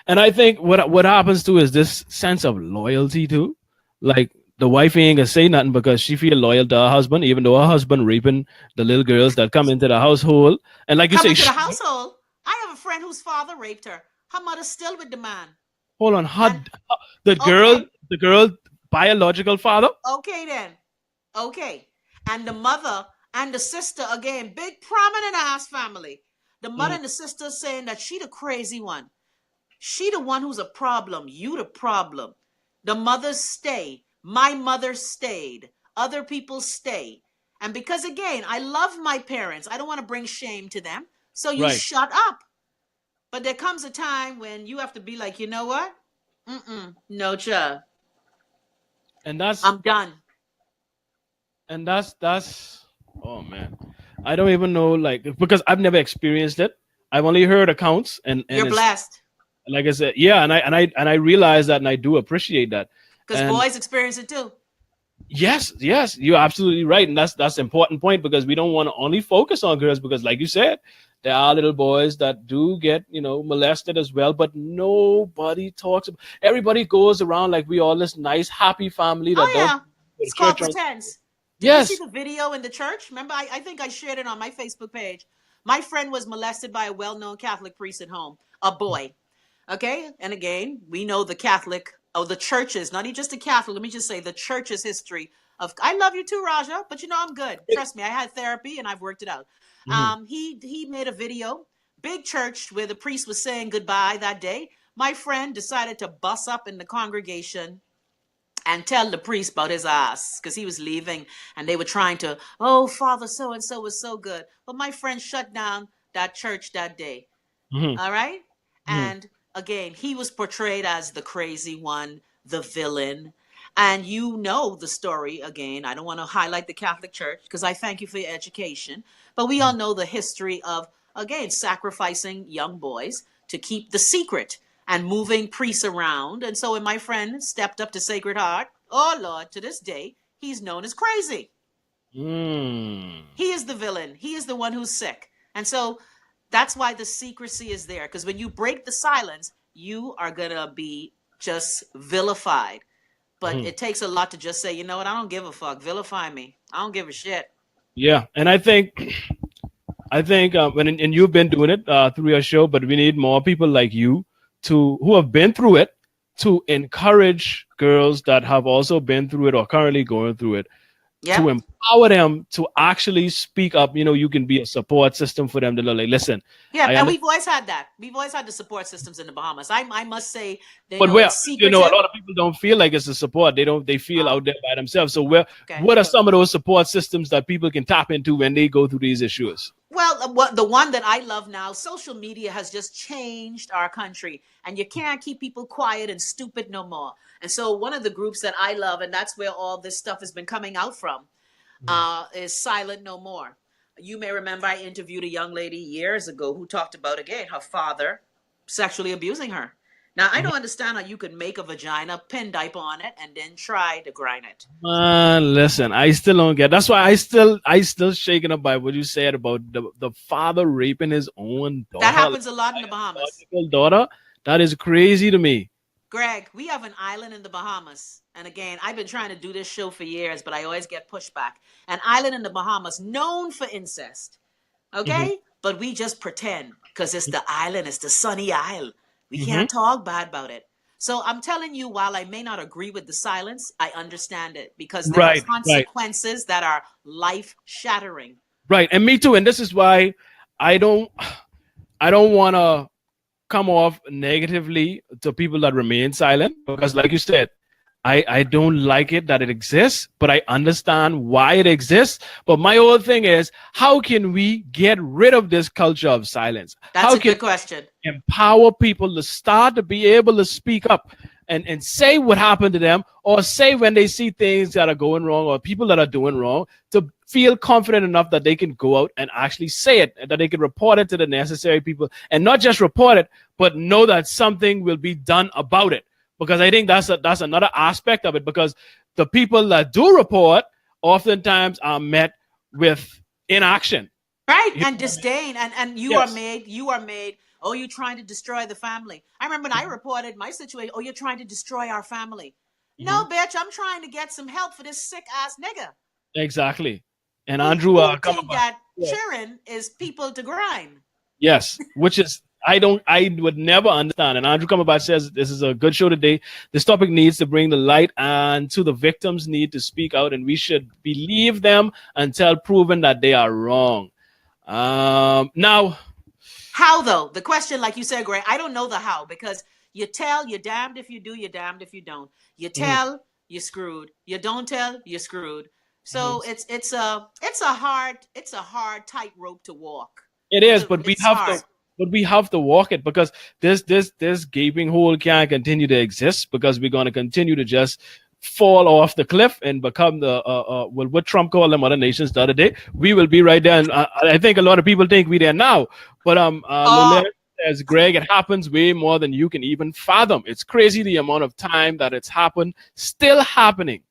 [SPEAKER 1] and I think what happens too is this sense of loyalty too. Like the wife ain't gonna say nothing because she feel loyal to her husband, even though her husband raping the little girls that come into the household. And like you
[SPEAKER 2] Come
[SPEAKER 1] say,
[SPEAKER 2] into the household. I have a friend whose father raped her. Her mother's still with the man.
[SPEAKER 1] hold on,
[SPEAKER 2] And
[SPEAKER 1] the girl,
[SPEAKER 2] okay,
[SPEAKER 1] the girl biological father.
[SPEAKER 2] okay then. Okay. And the mother and the sister, again, big prominent ass family. The mother
[SPEAKER 1] Mhm.
[SPEAKER 2] and the sister saying that she the crazy one. She the one who's a problem. You the problem. The mothers stay. My mother stayed. Other people stay. And because again, I love my parents. I don't want to bring shame to them. So you
[SPEAKER 1] Right,
[SPEAKER 2] shut up. But there comes a time when you have to be like, you know what? No, child.
[SPEAKER 1] and that's
[SPEAKER 2] I'm done.
[SPEAKER 1] and that's oh man, I don't even know, like, because I've never experienced it. I've only heard accounts, and
[SPEAKER 2] You're
[SPEAKER 1] it's
[SPEAKER 2] blessed.
[SPEAKER 1] like I said, yeah, and I realize that, and I do appreciate that.
[SPEAKER 2] Because
[SPEAKER 1] And
[SPEAKER 2] boys experience it too.
[SPEAKER 1] yes, you're absolutely right, and that's an important point, because we don't want to only focus on girls, because like you said, there are little boys that do get molested as well, but nobody talks about. Everybody goes around like we all this nice, happy family that
[SPEAKER 2] Oh
[SPEAKER 1] don't
[SPEAKER 2] yeah.
[SPEAKER 1] go to
[SPEAKER 2] It's called
[SPEAKER 1] church on.
[SPEAKER 2] pretense. Did you see
[SPEAKER 1] Yes.
[SPEAKER 2] the video in the church? Remember, I think I shared it on my Facebook page. My friend was molested by a well-known Catholic priest at home, a boy. Okay? And again, we know the Catholic, the churches, not even just the Catholic, let me just say the church's history of, I love you too, Raja, but I'm good. Trust me, I had therapy and I've worked it out.
[SPEAKER 1] Mhm.
[SPEAKER 2] He made a video, big church, where the priest was saying goodbye that day. My friend decided to bust up in the congregation and tell the priest about his ass because he was leaving and they were trying to, oh, Father so and so was so good. But my friend shut down that church that day.
[SPEAKER 1] Mhm.
[SPEAKER 2] All right.
[SPEAKER 1] Mhm.
[SPEAKER 2] And again, he was portrayed as the crazy one, the villain. And you know the story again. I don't want to highlight the Catholic Church because I thank you for your education. But we all know the history of, again, sacrificing young boys to keep the secret and moving priests around. And so when my friend stepped up to Sacred Heart, oh Lord, to this day, he's known as crazy.
[SPEAKER 1] Mm.
[SPEAKER 2] He is the villain. He is the one who's sick. And so that's why the secrecy is there. Because when you break the silence, you are going to be just vilified. But
[SPEAKER 1] Mhm.
[SPEAKER 2] it takes a lot to just say, you know what? I don't give a fuck. Vilify me. I don't give a shit.
[SPEAKER 1] Yeah, and I think and you've been doing it through your show, but we need more people like you to who have been through it to encourage girls that have also been through it or currently going through it to
[SPEAKER 2] Yep.
[SPEAKER 1] empower them to actually speak up. You can be a support system for them to like, listen,
[SPEAKER 2] Yeah,
[SPEAKER 1] I
[SPEAKER 2] and
[SPEAKER 1] understand.
[SPEAKER 2] we've always had that. We've always had the support systems in the Bahamas. I must say,
[SPEAKER 1] But where
[SPEAKER 2] it's
[SPEAKER 1] a
[SPEAKER 2] secretive.
[SPEAKER 1] lot of people don't feel like it's a support. They feel
[SPEAKER 2] Oh,
[SPEAKER 1] out there by themselves. So where
[SPEAKER 2] okay.
[SPEAKER 1] what are some of those support systems that people can tap into when they go through these issues?
[SPEAKER 2] Well, the one that I love now, social media has just changed our country, and you can't keep people quiet and stupid no more. And so, one of the groups that I love, and that's where all this stuff has been coming out from, is Silent No More. You may remember I interviewed a young lady years ago who talked about, again, her father sexually abusing her. Now, I don't understand how you could make a vagina, pin diaper on it, and then try to grind it.
[SPEAKER 1] Man, listen, I still don't get. That's why I still shaken up by what you said about the father raping his own
[SPEAKER 2] That
[SPEAKER 1] daughter, like
[SPEAKER 2] happens a lot in the Bahamas.
[SPEAKER 1] biological daughter. That is crazy to me.
[SPEAKER 2] Greg, we have an island in the Bahamas. And again, I've been trying to do this show for years, but I always get pushback. An island in the Bahamas known for incest.
[SPEAKER 1] Hmm.
[SPEAKER 2] Okay? But we just pretend because it's the island, it's the sunny isle. We
[SPEAKER 1] Hmm.
[SPEAKER 2] can't talk bad about it. So I'm telling you, while I may not agree with the silence, I understand it because there are
[SPEAKER 1] Right, right,
[SPEAKER 2] consequences that are life shattering.
[SPEAKER 1] right. And me too. And this is why I don't I don't want to come off negatively to people that remain silent because, like you said, I don't like it that it exists, but I understand why it exists. But my whole thing is, how can we get rid of this culture of silence?
[SPEAKER 2] That's
[SPEAKER 1] How
[SPEAKER 2] a
[SPEAKER 1] can
[SPEAKER 2] good question.
[SPEAKER 1] we empower people to start to be able to speak up and say what happened to them or say when they see things that are going wrong or people that are doing wrong to feel confident enough that they can go out and actually say it and that they can report it to the necessary people and not just report it, but know that something will be done about it because I think that's another aspect of it because the people that do report oftentimes are met with inaction.
[SPEAKER 2] Right?
[SPEAKER 1] You
[SPEAKER 2] And
[SPEAKER 1] know what I mean?
[SPEAKER 2] disdain. And
[SPEAKER 1] Yes.
[SPEAKER 2] you are made, oh, you're trying to destroy the family. I remember when I reported my situation, oh, you're trying to destroy our family.
[SPEAKER 1] Mhm.
[SPEAKER 2] No, bitch, I'm trying to get some help for this sick ass nigga
[SPEAKER 1] Exactly. And
[SPEAKER 2] who
[SPEAKER 1] Andrew come
[SPEAKER 2] think
[SPEAKER 1] about.
[SPEAKER 2] that cheering is people to grind.
[SPEAKER 1] Yes, which is I would never understand. And Andrew Cumberbatch says this is a good show today. This topic needs to bring the light and to the victims need to speak out, and we should believe them until proven that they are wrong. Now,
[SPEAKER 2] How though? The question, like you said, Gray, I don't know the how because you tell, you're damned if you do, you're damned if you don't. You
[SPEAKER 1] mhm,
[SPEAKER 2] tell, you're screwed. You don't tell, you're screwed.
[SPEAKER 1] mhm.
[SPEAKER 2] So it's a hard tightrope to walk.
[SPEAKER 1] It is, but we
[SPEAKER 2] It's
[SPEAKER 1] have to
[SPEAKER 2] hard.
[SPEAKER 1] walk it because this gaping hole can't continue to exist because we're going to continue to just fall off the cliff and become the well, what Trump called them other nations the other day. We will be right there, and I think a lot of people think we there now. But
[SPEAKER 2] Oh,
[SPEAKER 1] Lulette, as Greg, it happens way more than you can even fathom. It's crazy the amount of time that it's happened, still happening.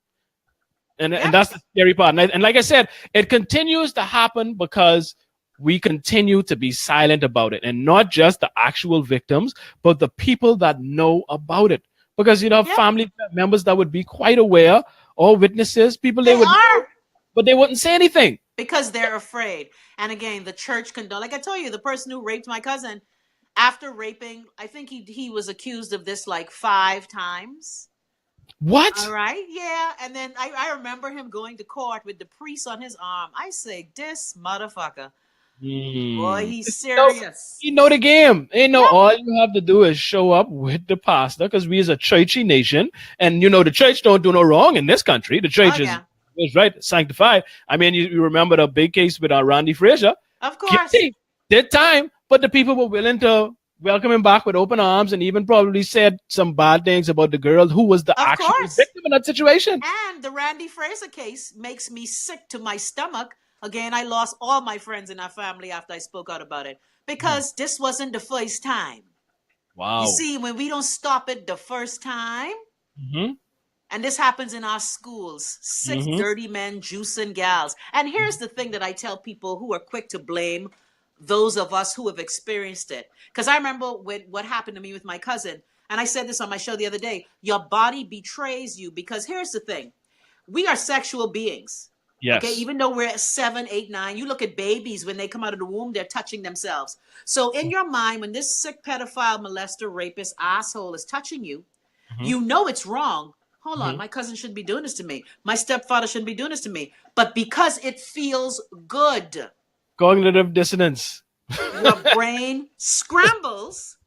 [SPEAKER 1] And
[SPEAKER 2] yep.
[SPEAKER 1] that's the scary part. And like I said, it continues to happen because we continue to be silent about it, and not just the actual victims, but the people that know about it. Because
[SPEAKER 2] Yep.
[SPEAKER 1] family members that would be quite aware, or witnesses, people they
[SPEAKER 2] They
[SPEAKER 1] would know,
[SPEAKER 2] are
[SPEAKER 1] but they wouldn't say anything.
[SPEAKER 2] because they're afraid. And again, the church condone. Like I told you, the person who raped my cousin, after raping, I think he was accused of this like 5 times. All
[SPEAKER 1] What?
[SPEAKER 2] right, yeah. And then I remember him going to court with the priest on his arm. I say, this motherfucker, boy,
[SPEAKER 1] Hmm.
[SPEAKER 2] he's
[SPEAKER 1] No,
[SPEAKER 2] serious.
[SPEAKER 1] you know the game.
[SPEAKER 2] Yep.
[SPEAKER 1] All you have to do is show up with the pastor because we is a churchy nation, and the church don't do no wrong in this country. The
[SPEAKER 2] Oh
[SPEAKER 1] church
[SPEAKER 2] yeah,
[SPEAKER 1] is right, sanctified. I mean, you remember the big case with Randy Frazier,
[SPEAKER 2] of course,
[SPEAKER 1] guilty, did time, but the people were willing to welcome him back with open arms, and even probably said some bad things about the girl who was the
[SPEAKER 2] of
[SPEAKER 1] actual
[SPEAKER 2] course.
[SPEAKER 1] victim in that situation.
[SPEAKER 2] And the Randy Fraser case makes me sick to my stomach. Again, I lost all my friends in our family after I spoke out about it because this wasn't the first time.
[SPEAKER 1] Wow.
[SPEAKER 2] You see, when we don't stop it the first time,
[SPEAKER 1] Mm-hmm.
[SPEAKER 2] and this happens in our schools, six
[SPEAKER 1] Mm-hmm.
[SPEAKER 2] dirty men juicing gals. And here's the thing that I tell people who are quick to blame those of us who have experienced it. Because I remember what happened to me with my cousin. And I said this on my show the other day. Your body betrays you, because here's the thing. We are sexual beings.
[SPEAKER 1] Yes.
[SPEAKER 2] Okay, even though we're at 7, 8, 9, you look at babies when they come out of the womb, they're touching themselves. So in your mind, when this sick pedophile, molester, rapist, asshole is touching you, you know it's wrong. Hold on, my cousin shouldn't be doing this to me. My stepfather shouldn't be doing this to me. But because it feels good,
[SPEAKER 1] Cognitive dissonance.
[SPEAKER 2] your brain scrambles.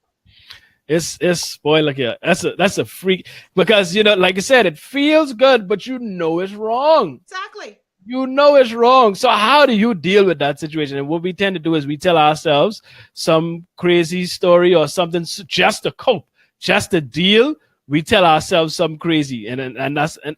[SPEAKER 1] It's boy, like, yeah, that's a freak, because like I said, it feels good, but it's wrong.
[SPEAKER 2] Exactly.
[SPEAKER 1] It's wrong. So how do you deal with that situation? And what we tend to do is we tell ourselves some crazy story or something just to cope, just to deal. We tell ourselves something crazy,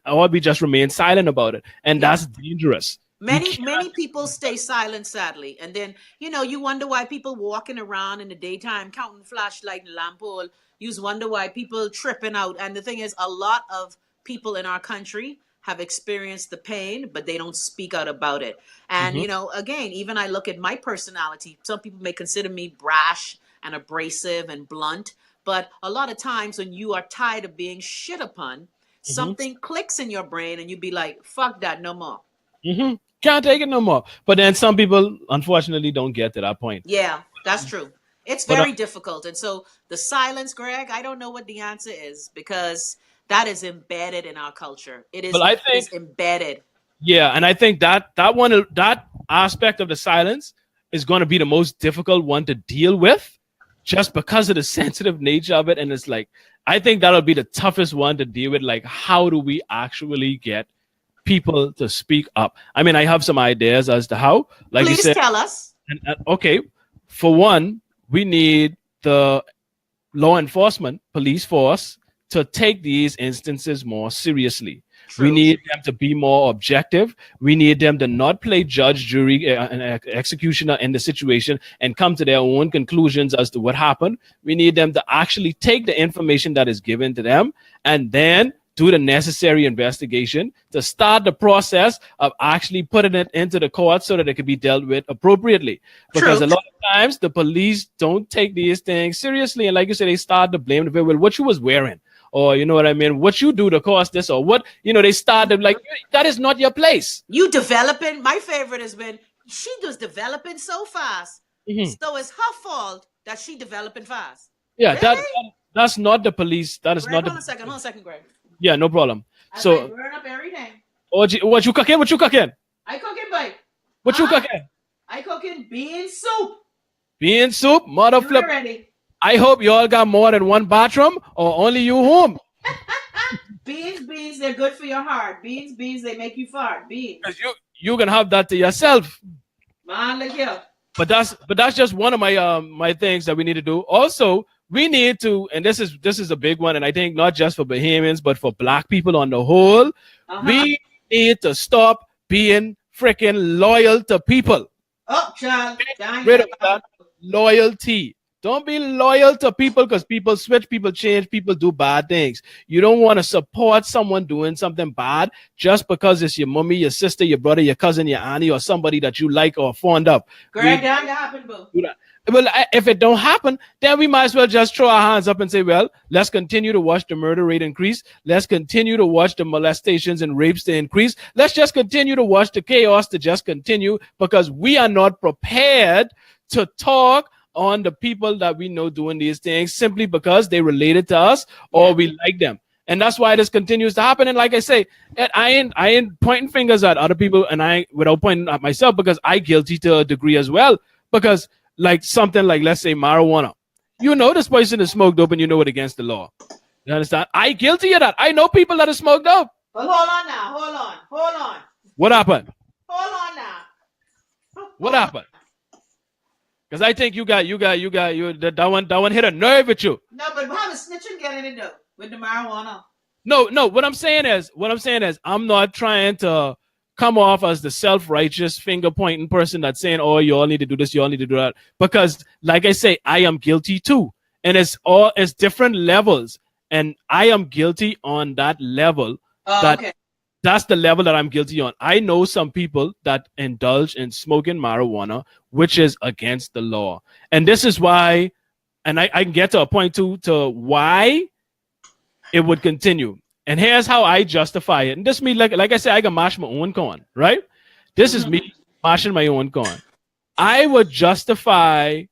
[SPEAKER 1] or we just remain silent about it, and that's dangerous.
[SPEAKER 2] Many people stay silent, sadly, and then you wonder why people walking around in the daytime counting flashlight and lamp pole. You wonder why people tripping out. And the thing is, a lot of people in our country have experienced the pain, but they don't speak out about it. And again, even I look at my personality. Some people may consider me brash and abrasive and blunt, but a lot of times when you are tired of being shit upon, something clicks in your brain, and you be like, "Fuck that, no more."
[SPEAKER 1] Mm-hmm. Can't take it no more. But then some people, unfortunately, don't get to that point.
[SPEAKER 2] Yeah, that's true. It's very difficult. And so the silence, Greg, I don't know what the answer is, because that is embedded in our culture. It is,
[SPEAKER 1] I think,
[SPEAKER 2] it's embedded.
[SPEAKER 1] Yeah, and I think that aspect of the silence is going to be the most difficult one to deal with, just because of the sensitive nature of it. And it's like, I think that'll be the toughest one to deal with. Like, how do we actually get people to speak up? I mean, I have some ideas as to how. Like
[SPEAKER 2] Please
[SPEAKER 1] you said,
[SPEAKER 2] tell us.
[SPEAKER 1] okay, for one, we need the law enforcement, police force, to take these instances more seriously.
[SPEAKER 2] True.
[SPEAKER 1] We need them to be more objective. We need them to not play judge, jury, and executioner in the situation and come to their own conclusions as to what happened. We need them to actually take the information that is given to them and then do the necessary investigation to start the process of actually putting it into the court so that it can be dealt with appropriately. Because a lot of times the police don't take these things seriously. And like you said, they start to blame the people. Well, what you was wearing, or you know what I mean, what you do to cause this, or what, they start to like, that is not your place.
[SPEAKER 2] You developing. My favorite has been, she was developing so fast. So it's her fault that she developing fast.
[SPEAKER 1] Yeah,
[SPEAKER 2] really?
[SPEAKER 1] that's not the police. That is
[SPEAKER 2] Greg,
[SPEAKER 1] not
[SPEAKER 2] hold on a second, Greg.
[SPEAKER 1] Yeah, no problem. So
[SPEAKER 2] burn up everything.
[SPEAKER 1] what you cooking? What you cooking?
[SPEAKER 2] I cooking, boy.
[SPEAKER 1] What you cooking?
[SPEAKER 2] I cooking bean soup.
[SPEAKER 1] Bean soup, mother flip.
[SPEAKER 2] Ready.
[SPEAKER 1] I hope you all got more than one bathroom, or only you home.
[SPEAKER 2] Beans, they're good for your heart. Beans, they make you fart. Beans.
[SPEAKER 1] You can have that to yourself.
[SPEAKER 2] Man, look here.
[SPEAKER 1] But that's just one of my my things that we need to do. Also, we need to, and this is a big one, and I think not just for Bahamians, but for Black people on the whole, we need to stop being freaking loyal to people.
[SPEAKER 2] Oh, child.
[SPEAKER 1] Get rid of that loyalty. Don't be loyal to people, because people switch, people change, people do bad things. You don't want to support someone doing something bad just because it's your mommy, your sister, your brother, your cousin, your auntie, or somebody that you like or fond of.
[SPEAKER 2] Greg, that happen, boo.
[SPEAKER 1] Well, if it don't happen, then we might as well just throw our hands up and say, well, let's continue to watch the murder rate increase. Let's continue to watch the molestations and rapes to increase. Let's just continue to watch the chaos to just continue, because we are not prepared to talk on the people that we know doing these things simply because they related to us or we like them. And that's why this continues to happen. And like I say, I ain't pointing fingers at other people, and without pointing at myself, because I guilty to a degree as well. Because like something like, let's say, marijuana, this person is smoked dope and you know it against the law. You understand? I guilty of that. I know people that are smoked dope.
[SPEAKER 2] Well, hold on now. Hold on.
[SPEAKER 1] What happened?
[SPEAKER 2] Hold on now.
[SPEAKER 1] What happened? Because I think you that one hit a nerve with you.
[SPEAKER 2] No, but how does snitching get in it though with the marijuana?
[SPEAKER 1] No. What I'm saying is, I'm not trying to come off as the self-righteous, finger-pointing person that's saying, oh, you all need to do this, you all need to do that. Because, like I say, I am guilty too. and it's different levels, and I am guilty on that level. That
[SPEAKER 2] Okay.
[SPEAKER 1] that's the level that I'm guilty on. I know some people that indulge in smoking marijuana, which is against the law, and this is why. And I can get to a point to why it would continue. And here's how I justify it. And this me like I said, I can mash my own corn, right? This is me mashing my own corn. I would justify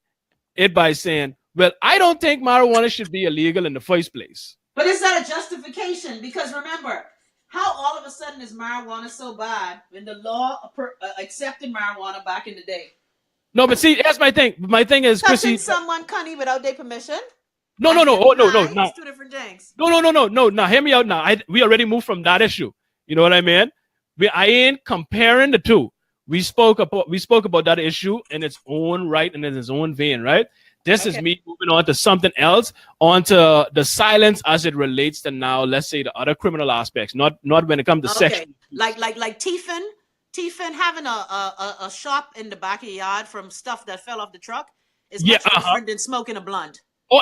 [SPEAKER 1] it by saying, well, I don't think marijuana should be illegal in the first place.
[SPEAKER 2] But is that a justification? Because remember, how all of a sudden is marijuana so bad when the law accepted marijuana back in the day?
[SPEAKER 1] No, but see, that's my thing. My thing is,
[SPEAKER 2] Touching
[SPEAKER 1] Chrissy.
[SPEAKER 2] someone cunny without their permission?
[SPEAKER 1] No. Oh, no. Nah.
[SPEAKER 2] It's two different things.
[SPEAKER 1] No. Now, hear me out now. We already moved from that issue. You know what I mean? I ain't comparing the two. We spoke about that issue in its own right and in its own vein, right? This is me moving on to something else, onto the silence as it relates to now, let's say, the other criminal aspects, not when it comes to sex.
[SPEAKER 2] Like Tiffin having a shop in the back of your yard from stuff that fell off the truck is much different than smoking a blunt.
[SPEAKER 1] Oh,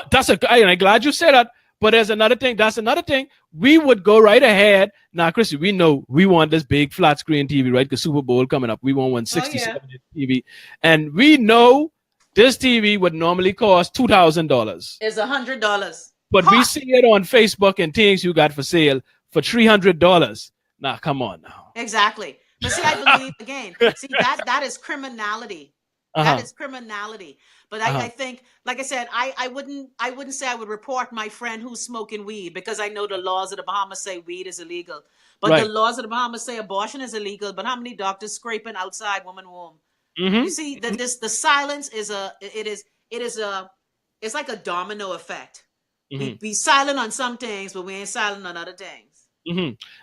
[SPEAKER 1] I'm glad you said that. But there's another thing. That's another thing. We would go right ahead. Now, Chrissy, we know we want this big flat screen TV, right? Because Super Bowl coming up. We want 167 TV. And we know this TV would normally cost $2,000.
[SPEAKER 2] It's $100.
[SPEAKER 1] But we see it on Facebook and things you got for sale for $300. Now, come on now.
[SPEAKER 2] Exactly. But see, I believe again. See, that is criminality. That is criminality. But I think, like I said, I wouldn't say I would report my friend who's smoking weed, because I know the laws of the Bahamas say weed is illegal. But the laws of the Bahamas say abortion is illegal. But how many doctors scraping outside woman womb? You see that the silence is it's like a domino effect. We be silent on some things, but we ain't silent on other things.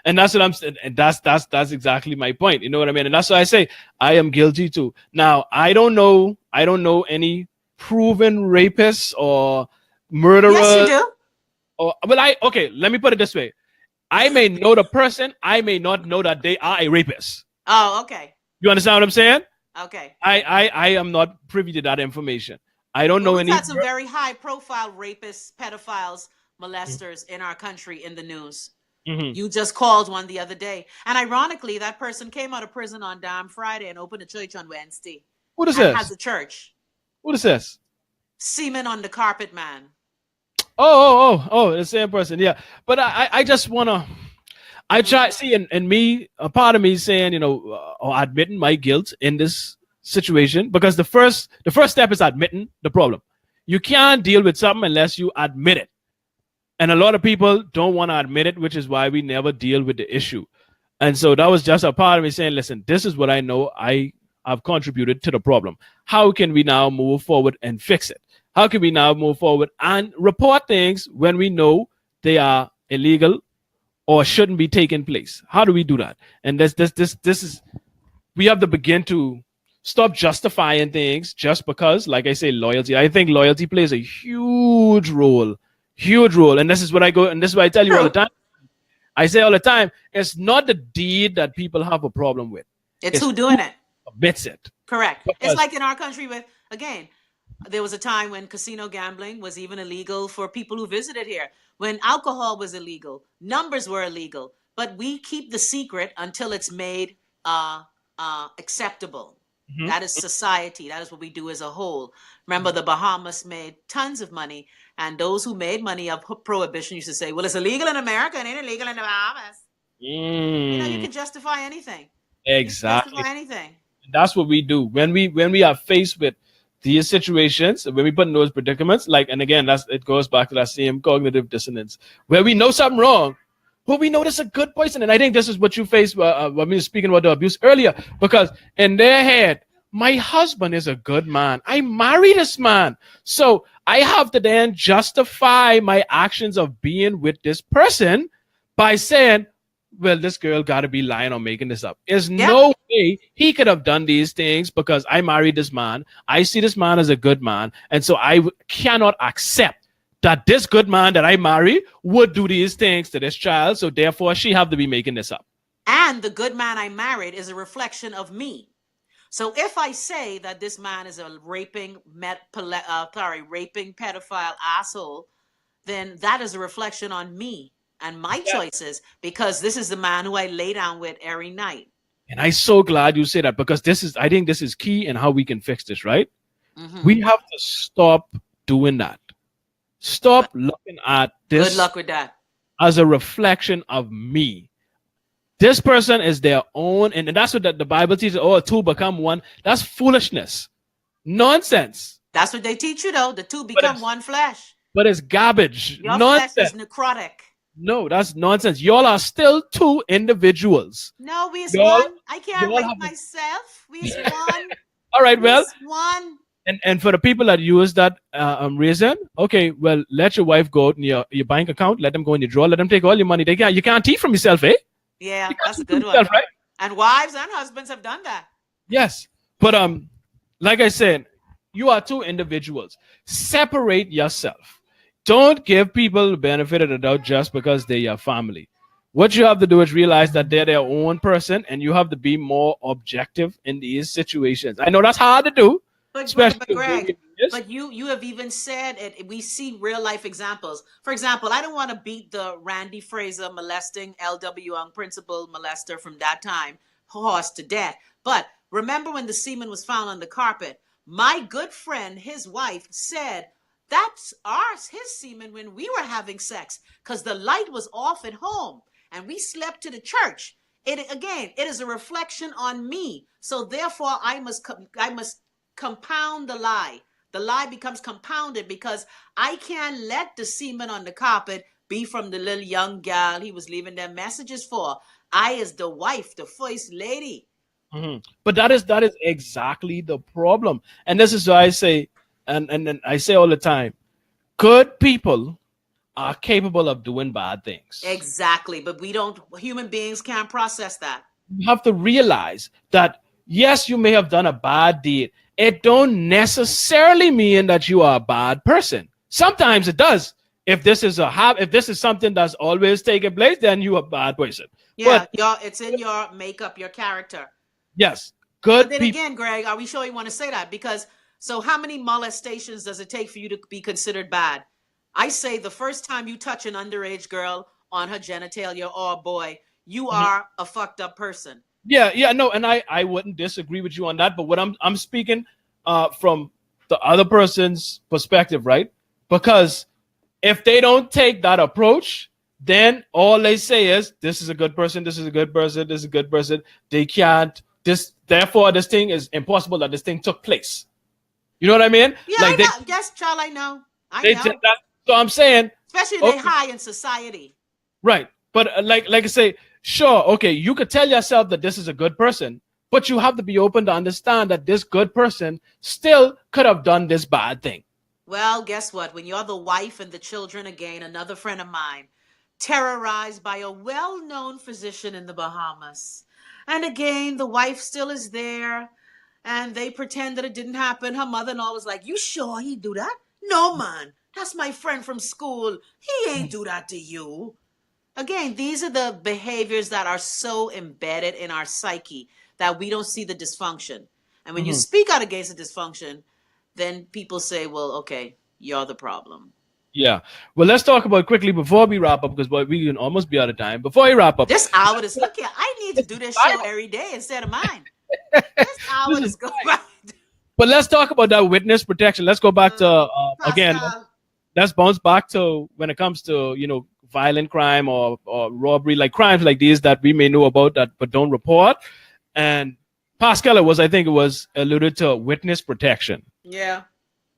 [SPEAKER 1] And that's what I'm saying. And that's exactly my point. You know what I mean? And that's why I say I am guilty too. Now, I don't know any proven rapists or murderers.
[SPEAKER 2] Yes, you do.
[SPEAKER 1] Or let me put it this way. I may know the person, I may not know that they are a rapist.
[SPEAKER 2] Oh, okay.
[SPEAKER 1] You understand what I'm saying?
[SPEAKER 2] Okay.
[SPEAKER 1] I am not privy to that information. I don't know any.
[SPEAKER 2] We've had some very high profile rapists, pedophiles, molesters in our country in the news. You just called one the other day. And ironically, that person came out of prison on Damn Friday and opened a church on Wednesday.
[SPEAKER 1] What is this?
[SPEAKER 2] Has a church.
[SPEAKER 1] What is this?
[SPEAKER 2] Semen on the Carpet Man.
[SPEAKER 1] Oh, the same person. Yeah. But I just want to, I try, see, and me, a part of me saying, or admitting my guilt in this situation, because the first step is admitting the problem. You can't deal with something unless you admit it. And a lot of people don't want to admit it, which is why we never deal with the issue. And so that was just a part of me saying, listen, this is what I know I have contributed to the problem. How can we now move forward and fix it? How can we now move forward and report things when we know they are illegal or shouldn't be taking place? How do we do that? And this is, we have to begin to stop justifying things just because, like I say, loyalty. I think loyalty plays a huge role. And this is what I go, and this is what I tell you all the time. I say all the time, it's not the deed that people have a problem with.
[SPEAKER 2] It's who doing it.
[SPEAKER 1] Admits it.
[SPEAKER 2] Correct. It's like in our country with, again, there was a time when casino gambling was even illegal for people who visited here. When alcohol was illegal, numbers were illegal, but we keep the secret until it's made acceptable. That is society. That is what we do as a whole. Remember, the Bahamas made tons of money, and those who made money of prohibition used to say, well, it's illegal in America and ain't illegal in the Bahamas. You can justify anything.
[SPEAKER 1] Exactly.
[SPEAKER 2] Justify anything.
[SPEAKER 1] That's what we do. When we are faced with these situations, when we put in those predicaments, and again, it goes back to that same cognitive dissonance, where we know something wrong, but we know this is a good person. And I think this is what you face when we were speaking about the abuse earlier, because in their head, my husband is a good man. I married this man. So I have to then justify my actions of being with this person by saying, well, this girl got to be lying or making this up. There's no way he could have done these things because I married this man. I see this man as a good man. And so I cannot accept that this good man that I marry would do these things to this child. So therefore, she have to be making this up.
[SPEAKER 2] And the good man I married is a reflection of me. So if I say that this man is a raping pedophile asshole, then that is a reflection on me and my choices, because this is the man who I lay down with every night.
[SPEAKER 1] And I'm so glad you say that, because I think this is key in how we can fix this, right? We have to stop doing that. Stop looking at this
[SPEAKER 2] Good luck with that.
[SPEAKER 1] as a reflection of me. This person is their own, and that's what the Bible teaches. Oh, two become one. That's foolishness. Nonsense.
[SPEAKER 2] That's what they teach you, though. The two become one flesh.
[SPEAKER 1] But it's garbage.
[SPEAKER 2] Your
[SPEAKER 1] Nonsense.
[SPEAKER 2] flesh is necrotic.
[SPEAKER 1] No, that's nonsense. Y'all are still two individuals.
[SPEAKER 2] No, we is
[SPEAKER 1] Y'all-
[SPEAKER 2] one. I can't
[SPEAKER 1] y'all
[SPEAKER 2] rape
[SPEAKER 1] have-
[SPEAKER 2] myself. We is one.
[SPEAKER 1] All right, well,
[SPEAKER 2] We is one.
[SPEAKER 1] and for the people that use that reason, okay, well, let your wife go out in your bank account, let them go in your drawer, let them take all your money. You can't eat from yourself, eh?
[SPEAKER 2] Yeah,
[SPEAKER 1] You can't
[SPEAKER 2] that's a
[SPEAKER 1] eat from
[SPEAKER 2] good one.
[SPEAKER 1] yourself, right?
[SPEAKER 2] And wives and husbands have done that.
[SPEAKER 1] Yes, but like I said, you are two individuals. Separate yourself. Don't give people the benefit of the doubt just because they're your family. What you have to do is realize that they're their own person, and you have to be more objective in these situations. I know that's hard to do,
[SPEAKER 2] But
[SPEAKER 1] especially
[SPEAKER 2] Greg,
[SPEAKER 1] yes.
[SPEAKER 2] but you have even said it. We see real life examples. For example, I don't want to beat the Randy Fraser molesting L.W. Young principal molester from that time horse to death. But remember when the semen was found on the carpet? My good friend, his wife, said that's his semen when we were having sex, because the light was off at home and we slept to the church. It is a reflection on me. So therefore, I must compound the lie. The lie becomes compounded because I can't let the semen on the carpet be from the little young gal he was leaving them messages for. I, as the wife, the first lady.
[SPEAKER 1] But that is exactly the problem. And this is why I say, and I say all the time, good people are capable of doing bad things.
[SPEAKER 2] Exactly. But human beings can't process that.
[SPEAKER 1] You have to realize that, yes, you may have done a bad deed. It don't necessarily mean that you are a bad person. Sometimes it does. If this is something that's always taking place, then you are a bad person.
[SPEAKER 2] Yeah,
[SPEAKER 1] But
[SPEAKER 2] it's in your makeup, your character.
[SPEAKER 1] yes, good
[SPEAKER 2] But then
[SPEAKER 1] people.
[SPEAKER 2] again, Greg, are we sure you want to say that? Because so how many molestations does it take for you to be considered bad? I say the first time you touch an underage girl on her genitalia or a boy, you are a fucked up person.
[SPEAKER 1] Yeah, no, and I wouldn't disagree with you on that. But what I'm speaking from the other person's perspective, right? Because if they don't take that approach, then all they say is this is a good person, this is a good person, this is a good person. They can't. Therefore, this thing is impossible that this thing took place. You know what I mean?
[SPEAKER 2] Yeah,
[SPEAKER 1] like
[SPEAKER 2] I know. Yes, Charles, I know.
[SPEAKER 1] So I'm saying,
[SPEAKER 2] especially
[SPEAKER 1] okay,
[SPEAKER 2] they high in society.
[SPEAKER 1] right? But like I say, sure, okay, you could tell yourself that this is a good person, but you have to be open to understand that this good person still could have done this bad thing.
[SPEAKER 2] Well, guess what? When you're the wife and the children, again, another friend of mine, terrorized by a well-known physician in the Bahamas. And again, the wife still is there, and they pretend that it didn't happen. Her mother-in-law was like, you sure he do that? No, man. That's my friend from school. He ain't do that to you. Again, these are the behaviors that are so embedded in our psyche that we don't see the dysfunction. And when you speak out against the dysfunction, then people say, well, okay, you're the problem.
[SPEAKER 1] Yeah. Well, let's talk about quickly before we wrap up, because we can almost be out of time. Before we wrap up.
[SPEAKER 2] This hour is, look here, I need to do this show every day instead of mine. This hour is going right.
[SPEAKER 1] But let's talk about that witness protection. Let's go back to, again, let's bounce back to when it comes to, violent crime or robbery, like crimes like these that we may know about that but don't report. And Pascal, I think it was alluded to witness protection.
[SPEAKER 2] Yeah.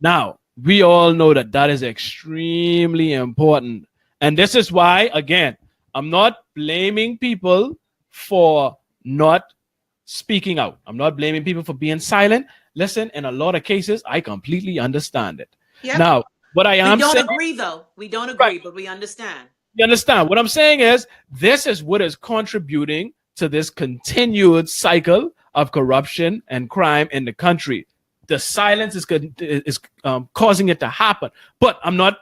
[SPEAKER 1] Now, we all know that is extremely important. And this is why, again, I'm not blaming people for not speaking out. I'm not blaming people for being silent. Listen, in a lot of cases, I completely understand it.
[SPEAKER 2] Yep.
[SPEAKER 1] Now, what I am saying...
[SPEAKER 2] We don't agree, though. We don't agree, right, but we understand.
[SPEAKER 1] You understand? What I'm saying is, this is what is contributing to this continued cycle of corruption and crime in the country. The silence is causing it to happen. But I'm not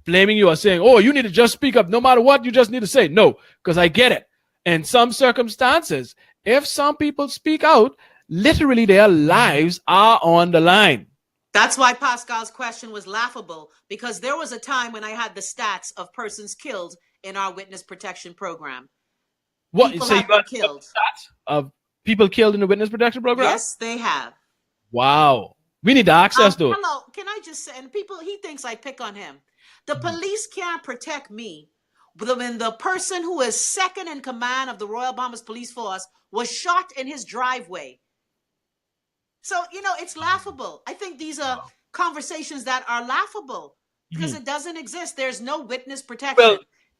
[SPEAKER 1] blaming you or saying, oh, you need to just speak up. No matter what, you just need to say no, because I get it. In some circumstances, if some people speak out, literally their lives are on the line.
[SPEAKER 2] That's why Pascal's question was laughable, because there was a time when I had the stats of persons killed in our witness protection program.
[SPEAKER 1] What?
[SPEAKER 2] People
[SPEAKER 1] So you
[SPEAKER 2] have been
[SPEAKER 1] got
[SPEAKER 2] killed.
[SPEAKER 1] stats of people killed in the witness protection program?
[SPEAKER 2] Yes, they have.
[SPEAKER 1] Wow. We need access to it.
[SPEAKER 2] Hello, can I just say, and people, he thinks I pick on him. The police can't protect me when the person who is second in command of the Royal Bahamas Police Force was shot in his driveway. So, it's laughable. I think these are conversations that are laughable because it doesn't exist. There's no witness protection.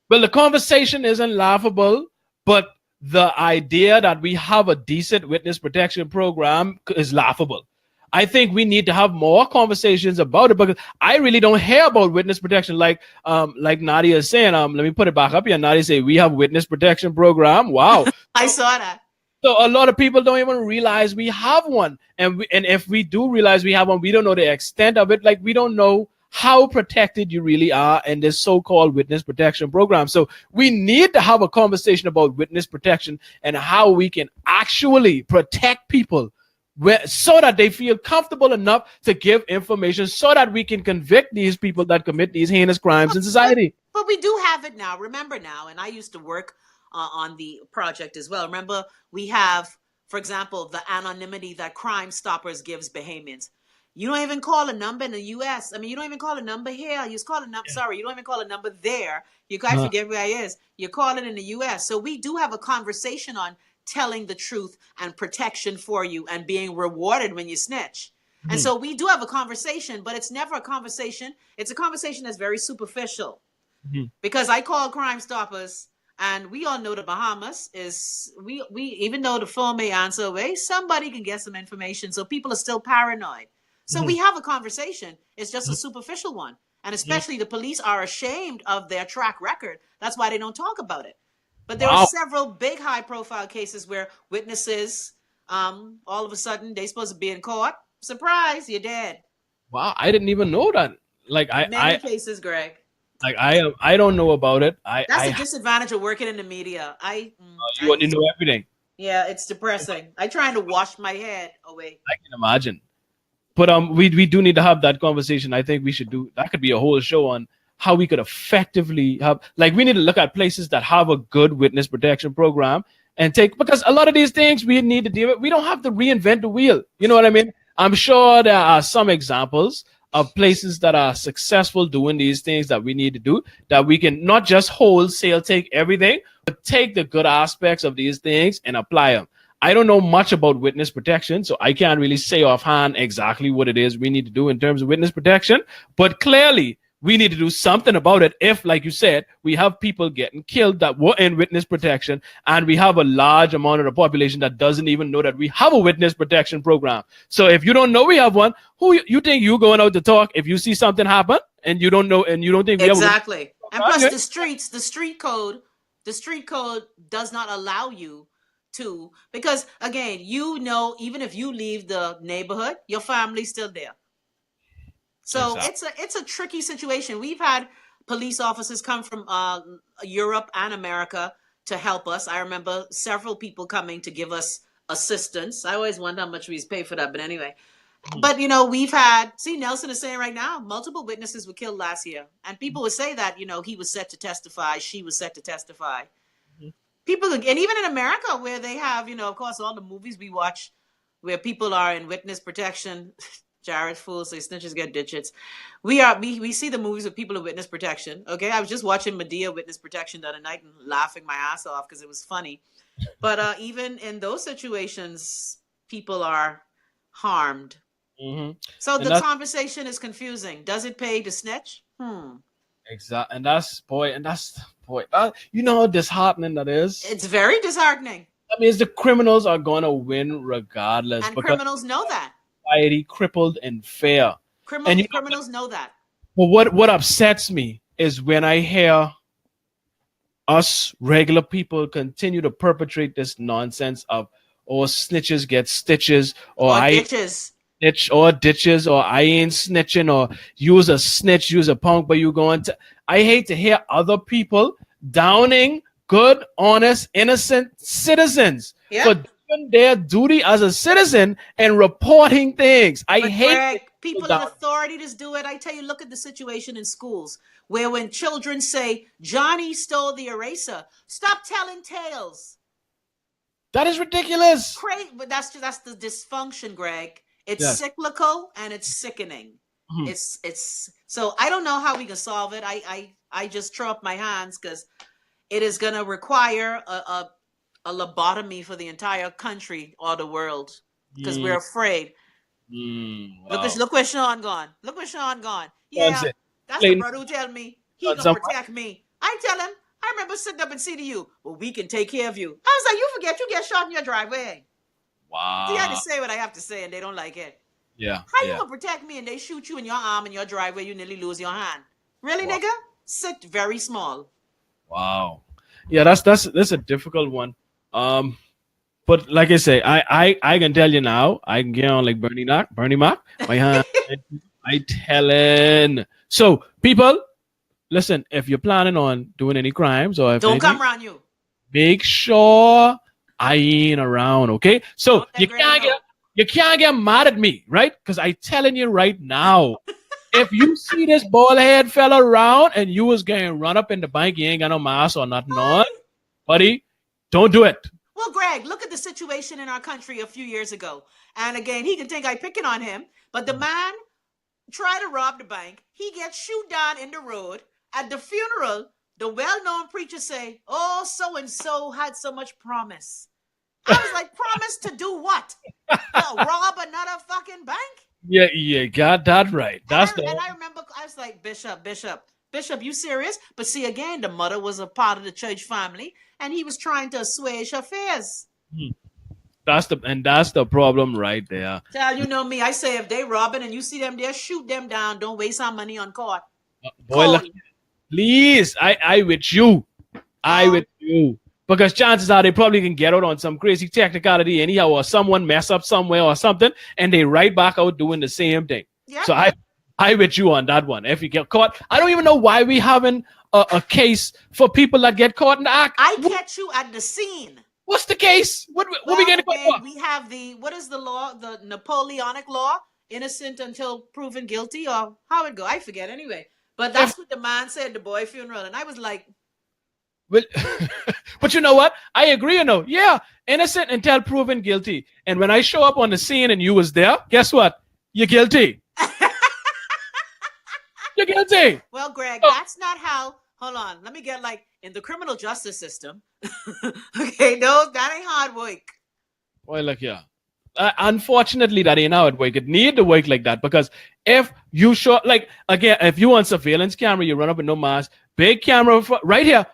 [SPEAKER 1] Well, the conversation isn't laughable, but the idea that we have a decent witness protection program is laughable. I think we need to have more conversations about it, because I really don't hear about witness protection. Like Nadia is saying, let me put it back up here. Nadia say we have witness protection program. Wow.
[SPEAKER 2] I saw that.
[SPEAKER 1] So a lot of people don't even realize we have one. And if we do realize we have one, we don't know the extent of it. Like, we don't know how protected you really are in this so-called witness protection program. So we need to have a conversation about witness protection and how we can actually protect people so that they feel comfortable enough to give information, so that we can convict these people that commit these heinous crimes in society.
[SPEAKER 2] But we do have it now. Remember now, and I used to work on the project as well. Remember, we have, for example, the anonymity that Crime Stoppers gives Bahamians. You don't even call a number in the U.S. I mean, you don't even call a number here. You just call a number. Sorry, you don't even call a number there. You guys forget where it is. You call it in the U.S. So we do have a conversation on telling the truth and protection for you and being rewarded when you snitch. And so we do have a conversation, but it's never a conversation. It's a conversation that's very superficial. Because I call Crime Stoppers, and we all know the Bahamas is, we even though the phone may answer away, somebody can get some information. So people are still paranoid. So we have a conversation. It's just a superficial one. And especially the police are ashamed of their track record. That's why they don't talk about it. But there are several big high-profile cases where witnesses, all of a sudden, they're supposed to be in court. Surprise, you're dead.
[SPEAKER 1] Wow, I didn't even know that. Like,
[SPEAKER 2] many cases, Greg.
[SPEAKER 1] Like, I don't know about it.
[SPEAKER 2] That's a disadvantage of working in the media.
[SPEAKER 1] You want to know everything.
[SPEAKER 2] Yeah, it's depressing. I trying to wash my head away.
[SPEAKER 1] I can imagine. But we do need to have that conversation. I think we should do that. Could be a whole show on how we could effectively have, like, we need to look at places that have a good witness protection program and because a lot of these things we need to deal with. We don't have to reinvent the wheel. You know what I mean? I'm sure there are some examples of places that are successful doing these things that we need to do, that we can not just wholesale take everything, but take the good aspects of these things and apply them. I don't know much about witness protection, so I can't really say offhand exactly what it is we need to do in terms of witness protection, but clearly we need to do something about it if, like you said, we have people getting killed that were in witness protection, and we have a large amount of the population that doesn't even know that we have a witness protection program. So if you don't know we have one, who you think you going out to talk if you see something happen and you don't know and you don't think we
[SPEAKER 2] exactly. And plus the street code does not allow you to, because again, even if you leave the neighborhood, your family's still there. So exactly. It's a tricky situation. We've had police officers come from Europe and America to help us. I remember several people coming to give us assistance. I always wonder how much we pay for that, but anyway. But we've had, Nelson is saying right now, multiple witnesses were killed last year, and people would say that he was set to testify, she was set to testify. People, and even in America, where they have of course all the movies we watch where people are in witness protection. Jared Fool say snitches get ditches. We see the movies with people in witness protection. Okay, I was just watching Medea witness protection the other night and laughing my ass off because it was funny. But even in those situations, people are harmed. So the conversation is confusing. Does it pay to snitch?
[SPEAKER 1] Exactly, and that's you know how disheartening that is.
[SPEAKER 2] It's very disheartening.
[SPEAKER 1] That means the criminals are gonna win regardless,
[SPEAKER 2] and criminals know that.
[SPEAKER 1] Society crippled and fair.
[SPEAKER 2] Criminals know that.
[SPEAKER 1] Well, what upsets me is when I hear us regular people continue to perpetrate this nonsense of snitches get stitches or
[SPEAKER 2] ditches.
[SPEAKER 1] Ditches or I ain't snitching or use a snitch, use a punk, but you going to. I hate to hear other people downing good, honest, innocent citizens for doing their duty as a citizen and reporting things. I
[SPEAKER 2] But
[SPEAKER 1] hate
[SPEAKER 2] Greg,
[SPEAKER 1] it.
[SPEAKER 2] people in authority just do it. I tell you, look at the situation in schools where when children say Johnny stole the eraser, stop telling tales.
[SPEAKER 1] That is ridiculous.
[SPEAKER 2] But that's the dysfunction, Greg. It's
[SPEAKER 1] Yes.
[SPEAKER 2] cyclical and it's sickening.
[SPEAKER 1] Mhm.
[SPEAKER 2] It's so I don't know how we can solve it. I just throw up my hands because it is going to require a lobotomy for the entire country or the world because we're afraid.
[SPEAKER 1] Wow.
[SPEAKER 2] Look where Sean gone. Look where Sean gone.
[SPEAKER 1] Sean
[SPEAKER 2] Yeah,
[SPEAKER 1] said,
[SPEAKER 2] that's
[SPEAKER 1] Clayton,
[SPEAKER 2] the brother who tell me he
[SPEAKER 1] on
[SPEAKER 2] gonna
[SPEAKER 1] some-
[SPEAKER 2] protect me. I tell him, I remember sitting up in CDU. Well, we can take care of you. I was like, you forget you get shot in your driveway.
[SPEAKER 1] Wow.
[SPEAKER 2] See, I just say what I have to say and they don't like it.
[SPEAKER 1] Yeah.
[SPEAKER 2] How you
[SPEAKER 1] yeah.
[SPEAKER 2] gonna protect me and they shoot you in your arm in your driveway, you nearly lose your hand? Really,
[SPEAKER 1] Wow.
[SPEAKER 2] nigga? Sit very small.
[SPEAKER 1] Wow. Yeah, that's a difficult one. But like I say, I can tell you now, I can get on like Bernie Mac, my hand. I telling. So people, listen, if you're planning on doing any crimes or if
[SPEAKER 2] Don't
[SPEAKER 1] anything,
[SPEAKER 2] come around you.
[SPEAKER 1] make sure I ain't around, okay? So
[SPEAKER 2] Don't let Granny know.
[SPEAKER 1] you can't get mad at me, right? Because I telling you right now, if you see this bald head fella around and you was getting run up in the bank, you ain't got no mask or nothing on, buddy, don't do it.
[SPEAKER 2] Well, Greg, look at the situation in our country a few years ago. And again, he can think I picking on him, but the man tried to rob the bank. He gets shoot down in the road. At the funeral, the well-known preacher say, "Oh, so-and-so had so much promise." I was like, promise to do what? Rob another fucking bank?
[SPEAKER 1] Yeah, you got that right. That's
[SPEAKER 2] And I remember I was like, Bishop, you serious? But see, again, the mother was a part of the church family, and he was trying to assuage her fears.
[SPEAKER 1] that's the problem right there.
[SPEAKER 2] Tell you know me, I say if they robbing and you see them there, shoot them down. Don't waste our money on court.
[SPEAKER 1] Boy, look, please, I with you. I with you. Because chances are they probably can get out on some crazy technicality anyhow, or someone mess up somewhere or something, and they right back out doing the same thing.
[SPEAKER 2] Yeah.
[SPEAKER 1] So I with you on that one. If you get caught, I don't even know why we having a case for people that get caught in the act.
[SPEAKER 2] I catch you at the scene.
[SPEAKER 1] What's the case? What we getting caught for?
[SPEAKER 2] We have what is the law? The Napoleonic law, innocent until proven guilty, or how it go? I forget anyway. But that's what the man said at the boy funeral, and I was like,
[SPEAKER 1] well, but you know what? I agree. Yeah, innocent until proven guilty. And when I show up on the scene and you was there, guess what? You're guilty. You're guilty.
[SPEAKER 2] well, Greg, that's not how. Hold on, let me get in the criminal justice system. Okay, no, that ain't hard work.
[SPEAKER 1] Well, look, yeah. Unfortunately, that ain't how it work. It need to work like that because if you show, again, if you on surveillance camera, you run up with no mask, big camera right here.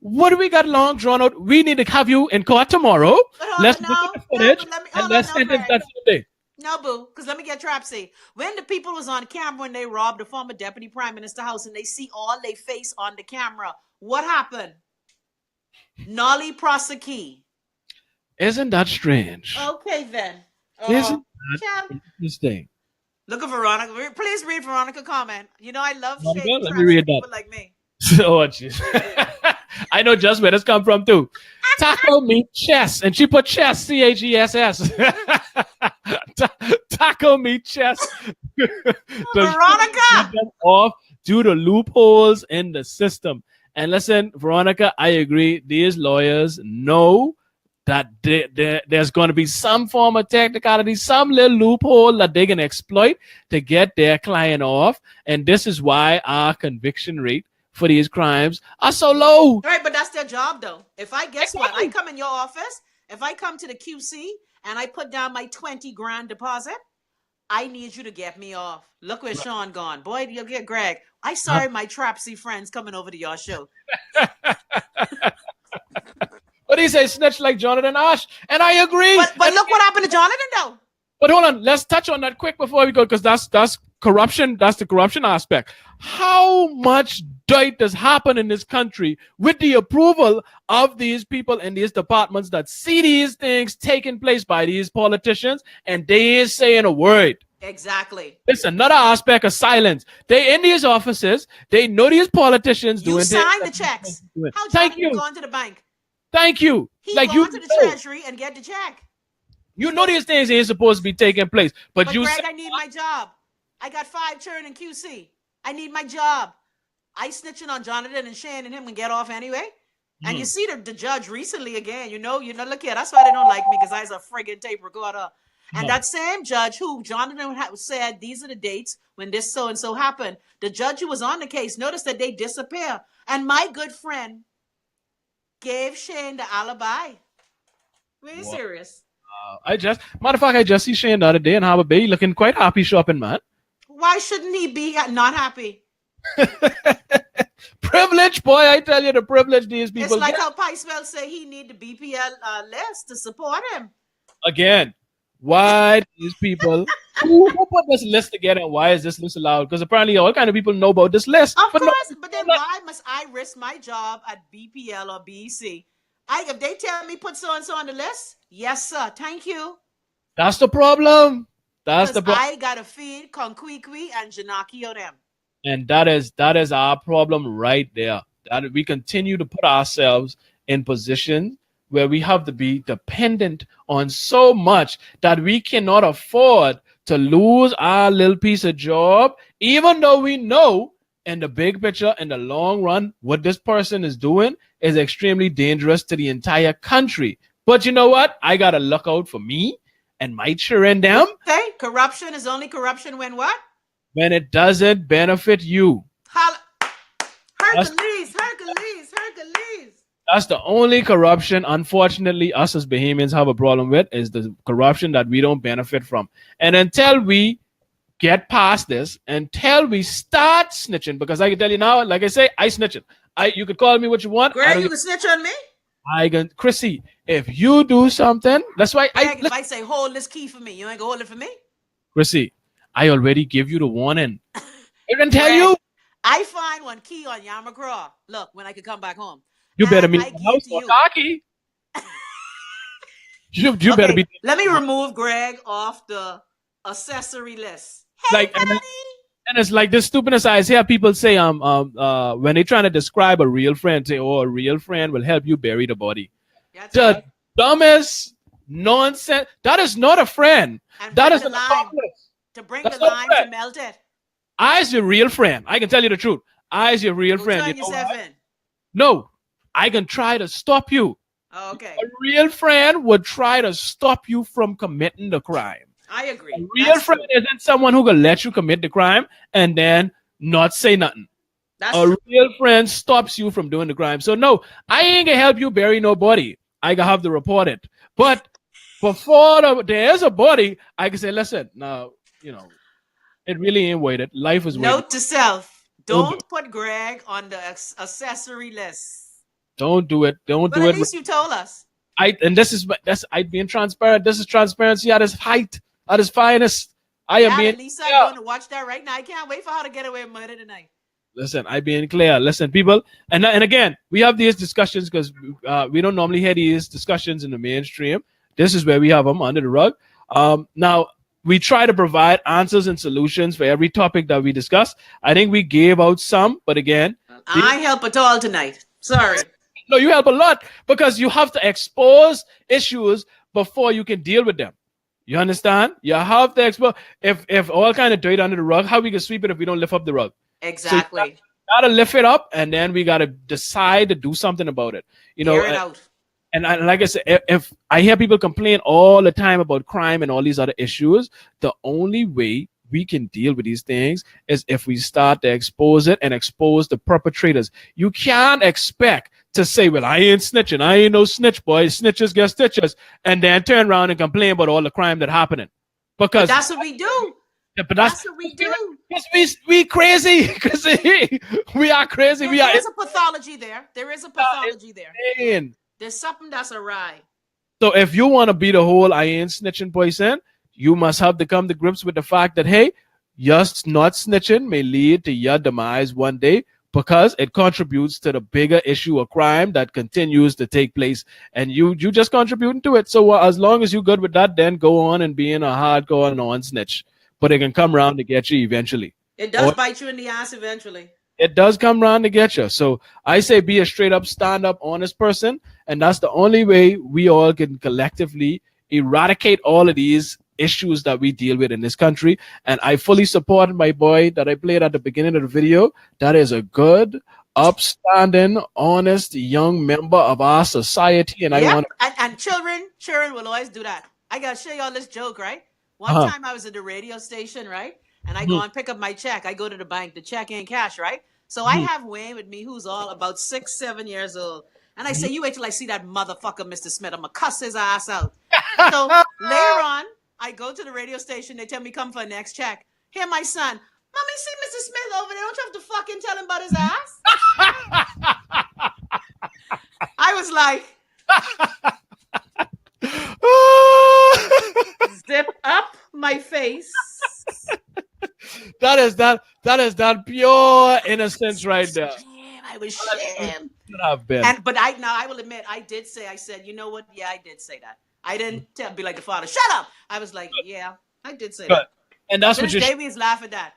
[SPEAKER 1] What do we got long drawn out? We need to have you in court tomorrow. Let's look at the footage and let's sentence that Sunday.
[SPEAKER 2] No, boo, because let me get trapsy. When the people was on camera when they robbed the former deputy prime minister house and they see all their face on the camera, what happened? Nolly prosecute.
[SPEAKER 1] Isn't that strange?
[SPEAKER 2] Okay, then.
[SPEAKER 1] Isn't that interesting?
[SPEAKER 2] Look at Veronica. Please read Veronica comment. You know I love
[SPEAKER 1] Veronica,
[SPEAKER 2] shady
[SPEAKER 1] let me read that.
[SPEAKER 2] people like me.
[SPEAKER 1] Oh, jeez. I know just where this come from, too. Taco meat chess. And she put chess, C-H-E-S-S. Taco meat chess.
[SPEAKER 2] Veronica!
[SPEAKER 1] Off due to loopholes in the system. And listen, Veronica, I agree. These lawyers know that there's going to be some form of technicality, some little loophole that they can exploit to get their client off. And this is why our conviction rate for these crimes are so low.
[SPEAKER 2] Right, but that's their job, though. If I guess what, I come in your office, if I come to the QC and I put down my 20 grand deposit, I need you to get me off. Look where Sean gone. Boy, you'll get Greg. I sorry my trapsy friends coming over to your show.
[SPEAKER 1] What do you say? Snitch like Jonathan Ash. And I agree.
[SPEAKER 2] But look what happened to Jonathan, though.
[SPEAKER 1] But hold on, let's touch on that quick before we go, because that's corruption. That's the corruption aspect. How much dirt does happen in this country with the approval of these people in these departments that see these things taking place by these politicians and they ain't saying a word?
[SPEAKER 2] Exactly.
[SPEAKER 1] It's another aspect of silence. They in these offices, they know these politicians doing
[SPEAKER 2] You
[SPEAKER 1] things.
[SPEAKER 2] sign the checks. How
[SPEAKER 1] Thank
[SPEAKER 2] Johnny
[SPEAKER 1] you.
[SPEAKER 2] going to the bank?
[SPEAKER 1] Thank you.
[SPEAKER 2] He
[SPEAKER 1] Like
[SPEAKER 2] go to the treasury and get the check.
[SPEAKER 1] you know these things ain't supposed to be taking place, but you
[SPEAKER 2] Greg,
[SPEAKER 1] said,
[SPEAKER 2] I need my job. I got 5 churn in QC. I need my job. I snitching on Jonathan and Shane and him and get off anyway. And you see the judge recently again, you know, look here, that's why they don't like me, because I was a friggin' tape recorder. And that same judge who Jonathan said, these are the dates when this so-and-so happened. The judge who was on the case, noticed that they disappear. And my good friend gave Shane the alibi. Really serious.
[SPEAKER 1] I just see Shane the other day in Harbor Bay looking quite happy shopping, man.
[SPEAKER 2] Why shouldn't he be not happy?
[SPEAKER 1] Privilege, boy, I tell you, the privilege these people
[SPEAKER 2] It's like
[SPEAKER 1] get.
[SPEAKER 2] how Picewell say he need the BPL list to support him.
[SPEAKER 1] Again, why these people who put this list together and why is this list allowed? Because apparently all kind of people know about this list.
[SPEAKER 2] Of
[SPEAKER 1] but
[SPEAKER 2] course, but then why must I risk my job at BPL or BEC? If they tell me put so-and-so on the list, yes, sir, thank you.
[SPEAKER 1] That's the problem. That's the problem.
[SPEAKER 2] I got to feed Conquiqui and Janaki on them.
[SPEAKER 1] And that is our problem right there. That we continue to put ourselves in position where we have to be dependent on so much that we cannot afford to lose our little piece of job, even though we know in the big picture, in the long run, what this person is doing is extremely dangerous to the entire country. But you know what? I got to look out for me and my children them.
[SPEAKER 2] Okay, corruption is only corruption when what?
[SPEAKER 1] When it doesn't benefit you.
[SPEAKER 2] Hercules.
[SPEAKER 1] That's the only corruption, unfortunately, us as Bahamians have a problem with, is the corruption that we don't benefit from. And until we get past this, until we start snitching, because I can tell you now, like I say, I snitching. You could call me what you want.
[SPEAKER 2] Greg, you can snitch on me?
[SPEAKER 1] Chrissy, if you do something, that's why
[SPEAKER 2] Greg, if I say hold this key for me, you ain't gonna hold it for me?
[SPEAKER 1] Chrissy, I already give you the warning. I didn't tell you.
[SPEAKER 2] I find one key on Yamacraw. Look, when I could come back home.
[SPEAKER 1] You better meet the house for cocky. You better be.
[SPEAKER 2] Let me remove Greg off the accessory list.
[SPEAKER 1] Hey, and it's like this stupidness I hear people say when they're trying to describe a real friend, say, oh, a real friend will help you bury the body.
[SPEAKER 2] That's
[SPEAKER 1] the
[SPEAKER 2] right.
[SPEAKER 1] Dumbest nonsense. That is not a friend.
[SPEAKER 2] And
[SPEAKER 1] that is
[SPEAKER 2] an
[SPEAKER 1] accomplice.
[SPEAKER 2] To bring the lime to melt it.
[SPEAKER 1] I is your real friend. I can tell you the truth. I is your real friend.
[SPEAKER 2] Turn yourself in.
[SPEAKER 1] No, I can try to stop you.
[SPEAKER 2] Oh, okay.
[SPEAKER 1] A real friend would try to stop you from committing the crime.
[SPEAKER 2] I agree.
[SPEAKER 1] A real friend isn't someone who can let you commit the crime and then not say nothing. A real friend stops you from doing the crime. So no, I ain't gonna help you bury no body. I gonna have to report it. But before there is a body, I can say, listen, now, you know, it really ain't weighted. Life is weighted.
[SPEAKER 2] Note to self: don't put Greg on the accessory list.
[SPEAKER 1] Don't do it. Don't do it.
[SPEAKER 2] But at least you told us.
[SPEAKER 1] I being transparent. This is transparency at its height, at its finest. I am being.
[SPEAKER 2] At least I'm going to watch that right now. I can't wait for her to get away with murder tonight.
[SPEAKER 1] Listen, I being clear. Listen, people, and again, we have these discussions because we don't normally hear these discussions in the mainstream. This is where we have them under the rug. Now we try to provide answers and solutions for every topic that we discuss. I think we gave out some, but again,
[SPEAKER 2] I help at all tonight. Sorry.
[SPEAKER 1] No, you help a lot because you have to expose issues before you can deal with them. You understand? You have to expose. If all kind of dirt under the rug, how we can sweep it if we don't lift up the rug?
[SPEAKER 2] Exactly.
[SPEAKER 1] So you gotta lift it up, and then we gotta decide to do something about it. You know,
[SPEAKER 2] it out.
[SPEAKER 1] And like I said, if I hear people complain all the time about crime and all these other issues, the only way we can deal with these things is if we start to expose it and expose the perpetrators. You can't expect to say, well, I ain't snitching. I ain't no snitch, boy. Snitches get stitches. And then turn around and complain about all the crime that happening. Because
[SPEAKER 2] that's what we do.
[SPEAKER 1] But that's what we do. Because we crazy. Because we are crazy.
[SPEAKER 2] There is a pathology there. There is a pathology there. There's something that's awry.
[SPEAKER 1] So if you want to be the whole I ain't snitching person, you must have to come to grips with the fact that, hey, just not snitching may lead to your demise one day because it contributes to the bigger issue of crime that continues to take place. And you just contributing to it. So as long as you're good with that, then go on and being a hardcore non-snitch. But it can come around to get you eventually.
[SPEAKER 2] It does bite you in the ass eventually.
[SPEAKER 1] It does come round to get you. So I say be a straight up, stand up, honest person. And that's the only way we all can collectively eradicate all of these issues that we deal with in this country. And I fully support my boy that I played at the beginning of the video. That is a good, upstanding, honest young member of our society. And I
[SPEAKER 2] Yep.
[SPEAKER 1] want
[SPEAKER 2] And children will always do that. I gotta show y'all this joke, right? One
[SPEAKER 1] Uh-huh.
[SPEAKER 2] time I was at the radio station, right? And I go and pick up my check. I go to the bank, the check ain't cash, right? So I have Wayne with me, who's all about 6, 7 years old. And I say, you wait till I see that motherfucker, Mr. Smith. I'm gonna cuss his ass out. So later on, I go to the radio station. They tell me come for the next check. Here, my son. Mommy, see Mr. Smith over there. Don't you have to fucking tell him about his ass? I was like, zip up my face.
[SPEAKER 1] that is that pure innocence right there.
[SPEAKER 2] Damn, I was shamed.
[SPEAKER 1] Should have been.
[SPEAKER 2] But I will admit, I said, you know what? Yeah, I did say that. I didn't be like the father, shut up. I was like, yeah, I did say that.
[SPEAKER 1] And that's what you
[SPEAKER 2] Davies laugh at that.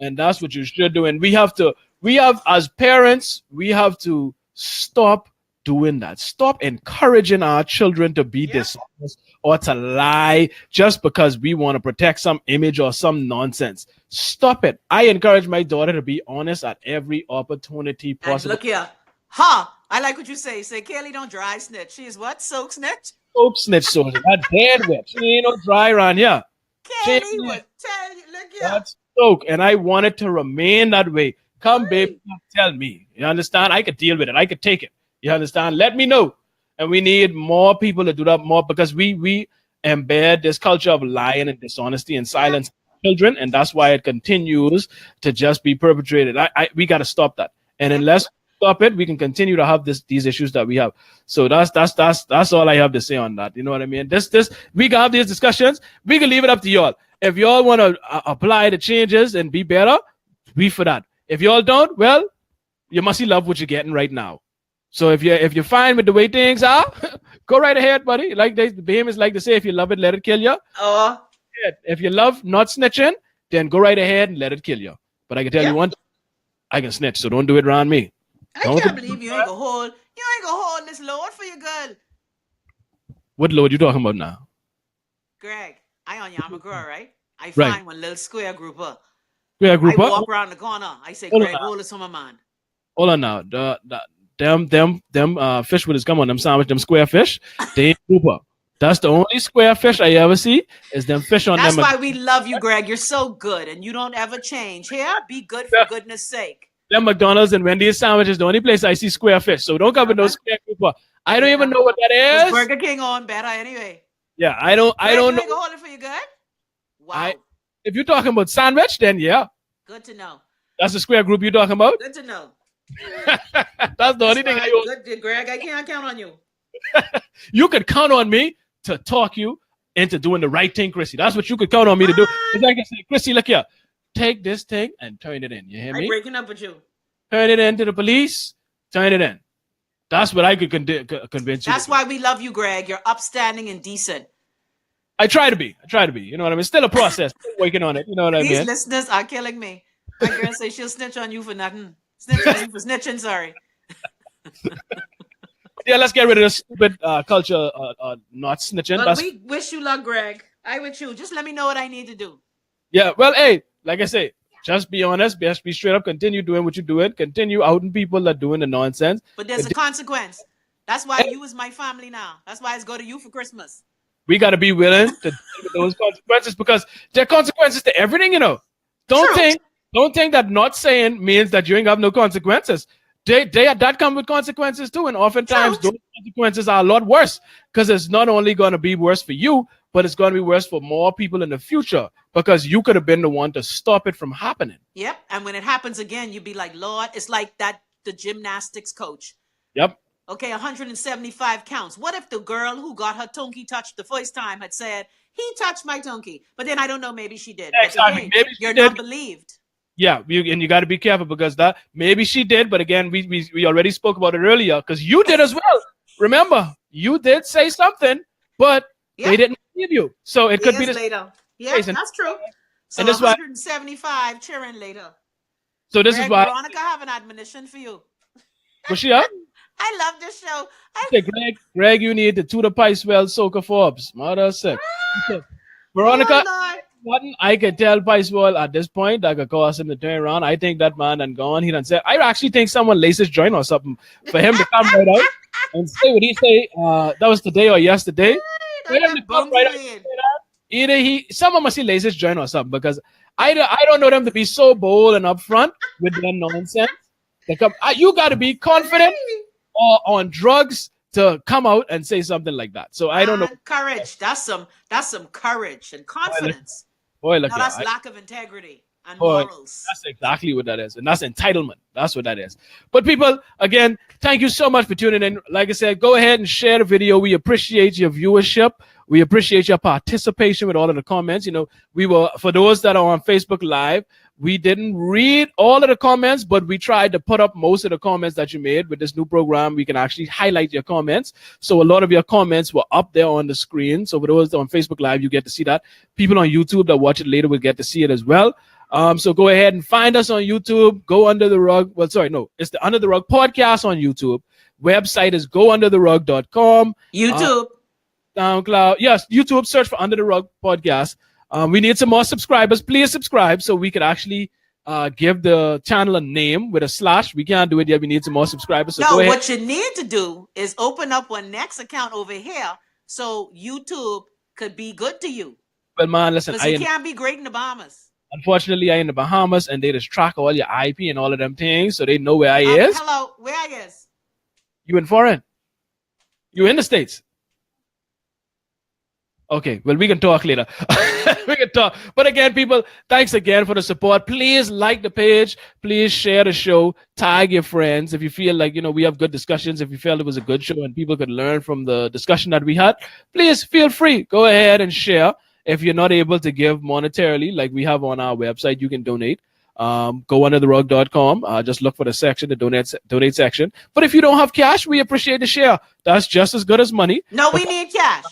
[SPEAKER 1] And that's what you should do. And we have as parents, we have to stop doing that. Stop encouraging our children to be dishonest or to lie just because we want to protect some image or some nonsense. Stop it. I encourage my daughter to be honest at every opportunity possible.
[SPEAKER 2] And look here. I like what you say. Say, Kaylee don't dry snitch. She is what? Soak snitch?
[SPEAKER 1] Soap snitch soldier. That dead wet. She ain't no dry around here.
[SPEAKER 2] Kaylee would tell you. Look here.
[SPEAKER 1] That's soak. And I want it to remain that way. Come, babe, tell me. You understand? I could deal with it. I could take it. You understand? Let me know. And we need more people to do that more because we embed this culture of lying and dishonesty and silence children, and that's why it continues to just be perpetrated. We got to stop that. And unless we stop it, we can continue to have these issues that we have. So that's all I have to say on that. You know what I mean? We can have these discussions. We can leave it up to y'all. If y'all want to apply the changes and be better, we for that. If y'all don't, well, you must love what you're getting right now. So if you're fine with the way things are, go right ahead, buddy. Like the Bahamas like to say, if you love it, let it kill you. If you love not snitching, then go right ahead and let it kill you. But I can tell you one thing, I can snitch, so don't do it around me.
[SPEAKER 2] I can't believe you ain't gonna hold this load for your girl.
[SPEAKER 1] What load you talking about now?
[SPEAKER 2] Greg, I'm a girl, right? I find one little square grouper.
[SPEAKER 1] Yeah, group
[SPEAKER 2] I
[SPEAKER 1] up.
[SPEAKER 2] walk around the corner. I say, Greg, hold this for my man.
[SPEAKER 1] Hold on now. Them fish with his gum on them sandwich, them square fish, they ain't grouper. That's the only square fish I ever see is them fish on them.
[SPEAKER 2] That's why we love you, Greg. You're so good and you don't ever change. Here, be good for goodness sake.
[SPEAKER 1] Them McDonald's and Wendy's sandwiches, the only place I see square fish. So don't come with no square grouper. I don't even know what that is.
[SPEAKER 2] Burger King on better anyway.
[SPEAKER 1] Yeah, I don't know.
[SPEAKER 2] You ain't gonna hold it for you good? Wow.
[SPEAKER 1] If you're talking about sandwich, then yeah.
[SPEAKER 2] Good to know.
[SPEAKER 1] That's the square group you're talking about?
[SPEAKER 2] Good to know.
[SPEAKER 1] That's the only thing I know.
[SPEAKER 2] Good, Greg. I can't count on you.
[SPEAKER 1] You could count on me to talk you into doing the right thing, Chrissy. That's what you could count on me to do. It's like I say, Chrissy, look here. Take this thing and turn it in. You hear me?
[SPEAKER 2] I'm breaking up with you.
[SPEAKER 1] Turn it in to the police. Turn it in. That's what I could convince you.
[SPEAKER 2] That's why we love you, Greg. You're upstanding and decent.
[SPEAKER 1] I try to be. You know what I mean? Still a process. Still working on it. You know what I mean?
[SPEAKER 2] These listeners are killing me. My girl says she'll snitch on you for nothing. Snitch on you for snitching, sorry.
[SPEAKER 1] Yeah, let's get rid of this stupid culture not snitching.
[SPEAKER 2] But we wish you luck, Greg. I with you. Just let me know what I need to do.
[SPEAKER 1] Yeah, well, hey, like I say, just be honest, just be straight up, continue doing what you're doing, continue outing people that are doing the nonsense.
[SPEAKER 2] But there's a consequence. That's why you is my family now. That's why it's go to you for Christmas.
[SPEAKER 1] We got to be willing to deal with those consequences because there are consequences to everything, you know. Don't think that not saying means that you ain't have no consequences. That come with consequences too, and oftentimes those consequences are a lot worse because it's not only going to be worse for you, but it's going to be worse for more people in the future because you could have been the one to stop it from happening.
[SPEAKER 2] Yep, and when it happens again, you'd be like, Lord, it's like the gymnastics coach.
[SPEAKER 1] Yep.
[SPEAKER 2] Okay, 175 counts. What if the girl who got her tonky touched the first time had said, he touched my tonky, but then I don't know, maybe she did.
[SPEAKER 1] Exactly.
[SPEAKER 2] Again,
[SPEAKER 1] maybe
[SPEAKER 2] you're not believed.
[SPEAKER 1] Yeah, and you got to be careful because that maybe she did, but again, we already spoke about it earlier because you did as well. Remember, you did say something, but they didn't believe you. So it could be
[SPEAKER 2] later. Yeah, that's true. So
[SPEAKER 1] and
[SPEAKER 2] 175 cheering later.
[SPEAKER 1] So this is why.
[SPEAKER 2] Veronica, I have an admonition for you.
[SPEAKER 1] Was she up?
[SPEAKER 2] I love this show.
[SPEAKER 1] Okay, Greg, you need to tutor Pice well Soca Forbes. Mother sick. Okay. Veronica,
[SPEAKER 2] Oh,
[SPEAKER 1] nothing I can tell Picewell at this point that could cause him to turn around. I think that man done gone. He done said, I actually think someone laces his joint or something for him to come right out and say what he say. That was today or yesterday. For him to come right out and say that, either someone must see laces his joint or something, because I don't know them to be so bold and upfront with their nonsense. You got to be confident or on drugs to come out and say something like that. So I don't know.
[SPEAKER 2] Courage. That's some courage and confidence.
[SPEAKER 1] Boy, look,
[SPEAKER 2] no, that's lack of integrity and morals.
[SPEAKER 1] That's exactly what that is. And that's entitlement. That's what that is. But people, again, thank you so much for tuning in. Like I said, go ahead and share the video. We appreciate your viewership. We appreciate your participation with all of the comments. You know, for those that are on Facebook Live, we didn't read all of the comments, but we tried to put up most of the comments that you made. With this new program, we can actually highlight your comments. So a lot of your comments were up there on the screen. So for those on Facebook Live, you get to see that. People on YouTube that watch it later will get to see it as well. So go ahead and find us on YouTube. Go Under the Rug. Well, sorry, no, it's the Under the Rug podcast on YouTube. Website is goundertherug.com.
[SPEAKER 2] YouTube.
[SPEAKER 1] SoundCloud. Yes, YouTube. Search for Under the Rug podcast. We need some more subscribers. Please subscribe so we can actually give the channel a name with a slash. We can't do it yet. We need some more subscribers. So
[SPEAKER 2] no,
[SPEAKER 1] go ahead.
[SPEAKER 2] What you need to do is open up one next account over here so YouTube could be good to you.
[SPEAKER 1] Well, man, listen.
[SPEAKER 2] Because you can't be great in the Bahamas.
[SPEAKER 1] Unfortunately, I in the Bahamas, and they just track all your IP and all of them things, so they know where I is.
[SPEAKER 2] Hello, where I is?
[SPEAKER 1] You in foreign? You in the States? Okay, well, we can talk later. We can talk. But again, people, thanks again for the support. Please like the page. Please share the show. Tag your friends. If you feel like, we have good discussions, if you feel it was a good show and people could learn from the discussion that we had, please feel free. Go ahead and share. If you're not able to give monetarily, like we have on our website, you can donate. Goundertherug.com. Just look for the section, the donate section. But if you don't have cash, we appreciate the share. That's just as good as money.
[SPEAKER 2] No, we need cash.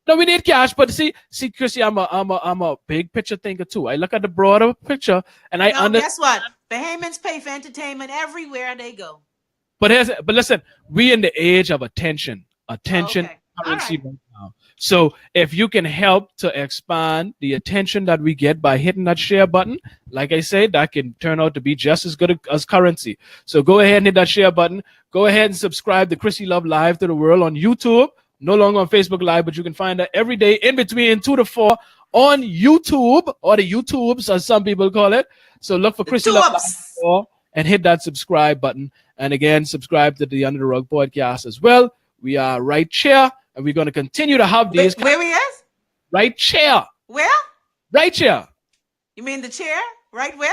[SPEAKER 1] No, we need cash, but see, Chrissy, I'm a big picture thinker too. I look at the broader picture, and I understand.
[SPEAKER 2] Guess what? Bahamians pay for entertainment everywhere they go.
[SPEAKER 1] But listen, we in the age of attention currency right now. So if you can help to expand the attention that we get by hitting that share button, like I said, that can turn out to be just as good as currency. So go ahead and hit that share button. Go ahead and subscribe to Chrissy Love Live to the World on YouTube. No longer on Facebook Live, but you can find that every day in between 2 to 4 on YouTube, or the YouTubes, as some people call it. So look for Chrissy Love Live and hit that subscribe button. And again, subscribe to the Under the Rug podcast as well. We are Right Chair, and we're going to continue to have these.
[SPEAKER 2] Where we is?
[SPEAKER 1] Right Chair.
[SPEAKER 2] Where?
[SPEAKER 1] Right Chair.
[SPEAKER 2] You mean the chair? Right where?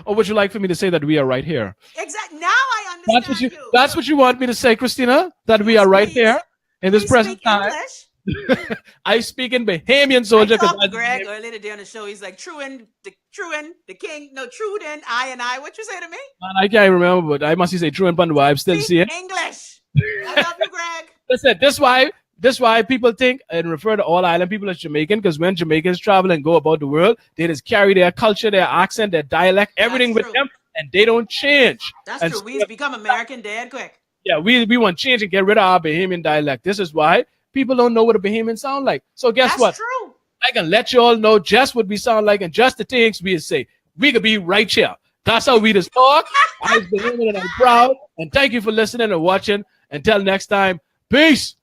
[SPEAKER 1] Or would you like for me to say that we are right here?
[SPEAKER 2] Exactly. Now I understand
[SPEAKER 1] That's what you want me to say, Christina? That we are right here in this present time? I speak in Bahamian soldier.
[SPEAKER 2] I talked to Greg earlier today on the show. He's like, Truden, the king. No, Truden, I. What you say to me?
[SPEAKER 1] Man, I can't remember, but I must say Truden Pandu. I'm still seeing
[SPEAKER 2] English. I love you, Greg.
[SPEAKER 1] Listen, this why people think and refer to all island people as Jamaican, because when Jamaicans travel and go about the world, they just carry their culture, their accent, their dialect, everything with them, and they don't change.
[SPEAKER 2] That's true. We become American dead quick.
[SPEAKER 1] Yeah, we want change and get rid of our Bahamian dialect. This is why people don't know what a Bahamian sound like. So guess what?
[SPEAKER 2] That's true.
[SPEAKER 1] I can let you all know just what we sound like and just the things we say. We could be right here. That's how we just talk. I'm Bahamian and I'm proud. And thank you for listening and watching. Until next time, peace.